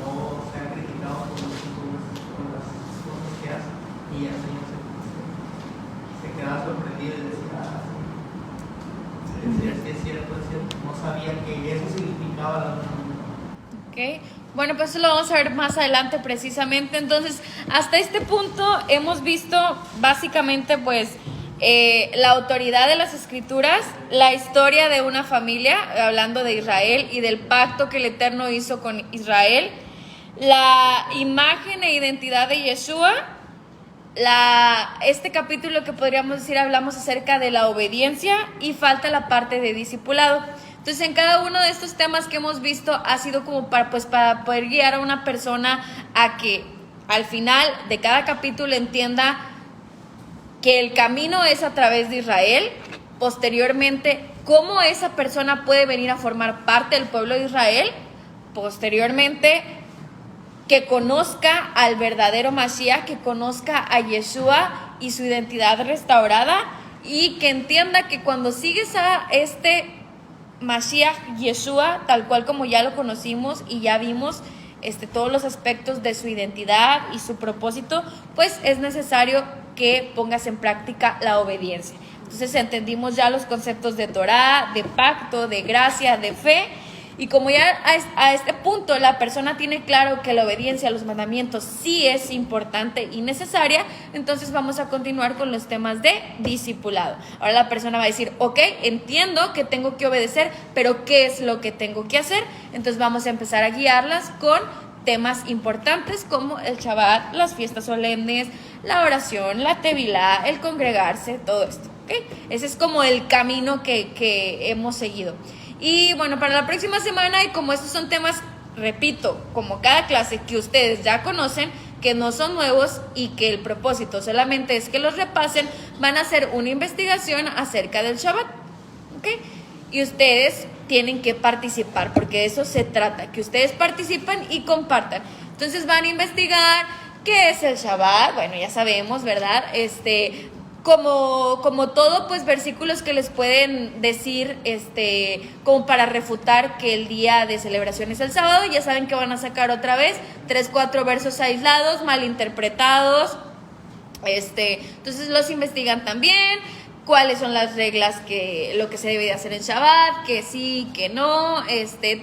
no sean criticados por las cosas que hacen, y el Señor se queda sorprendido y decía, sí, es cierto, no sabía que eso significaba la luna. Ok, bueno, pues eso lo vamos a ver más adelante precisamente. Entonces, hasta este punto hemos visto básicamente pues la autoridad de las escrituras, la historia de una familia, hablando de Israel y del pacto que el Eterno hizo con Israel, la imagen e identidad de Yeshua. Este capítulo que podríamos decir hablamos acerca de la obediencia, y falta la parte de discipulado. Entonces en cada uno de estos temas que hemos visto ha sido como para poder guiar a una persona a que al final de cada capítulo entienda que el camino es a través de Israel. Posteriormente, cómo esa persona puede venir a formar parte del pueblo de Israel. Posteriormente, que conozca al verdadero Mashiach, que conozca a Yeshua y su identidad restaurada, y que entienda que cuando sigues a este Mashiach, Yeshua, tal cual como ya lo conocimos y ya vimos todos los aspectos de su identidad y su propósito, pues es necesario que pongas en práctica la obediencia. Entonces entendimos ya los conceptos de Torah, de pacto, de gracia, de fe. Y como ya a este punto la persona tiene claro que la obediencia a los mandamientos sí es importante y necesaria, entonces vamos a continuar con los temas de discipulado. Ahora la persona va a decir, ok, entiendo que tengo que obedecer, pero ¿qué es lo que tengo que hacer? Entonces vamos a empezar a guiarlas con temas importantes como el Shabbat, las fiestas solemnes, la oración, la tevilá, el congregarse, todo esto. ¿Okay? Ese es como el camino que hemos seguido. Y bueno, para la próxima semana, y como estos son temas, repito, como cada clase que ustedes ya conocen, que no son nuevos y que el propósito solamente es que los repasen, van a hacer una investigación acerca del Shabbat. ¿Okay? Y ustedes tienen que participar, porque de eso se trata, que ustedes participan y compartan. Entonces van a investigar qué es el Shabbat, bueno, ya sabemos, ¿verdad? Como todo, pues versículos que les pueden decir, como para refutar que el día de celebración es el sábado. Ya saben que van a sacar otra vez 3-4 versos aislados, malinterpretados. Entonces los investigan también. Cuáles son las reglas, lo que se debe de hacer en Shabbat, que sí, que no,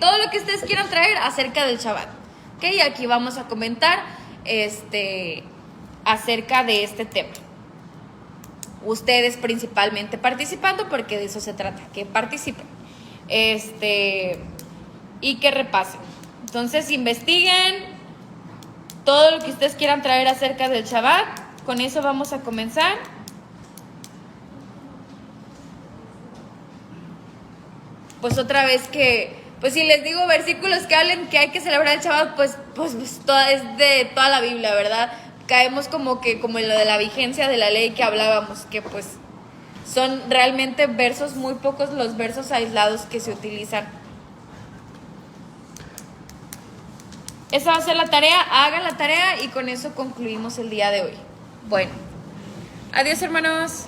todo lo que ustedes quieran traer acerca del Shabbat. ¿Ok? Y aquí vamos a comentar acerca de este tema. Ustedes principalmente participando, porque de eso se trata, que participen. Y que repasen. Entonces investiguen todo lo que ustedes quieran traer acerca del Shabbat. Con eso vamos a comenzar. Pues otra vez pues si les digo versículos que hablen que hay que celebrar el Shabbat, pues es de toda la Biblia, ¿verdad? Caemos como en lo de la vigencia de la ley que hablábamos, que pues son realmente versos, muy pocos los versos aislados que se utilizan. Esa va a ser la tarea, hagan la tarea y con eso concluimos el día de hoy. Bueno, adiós hermanos.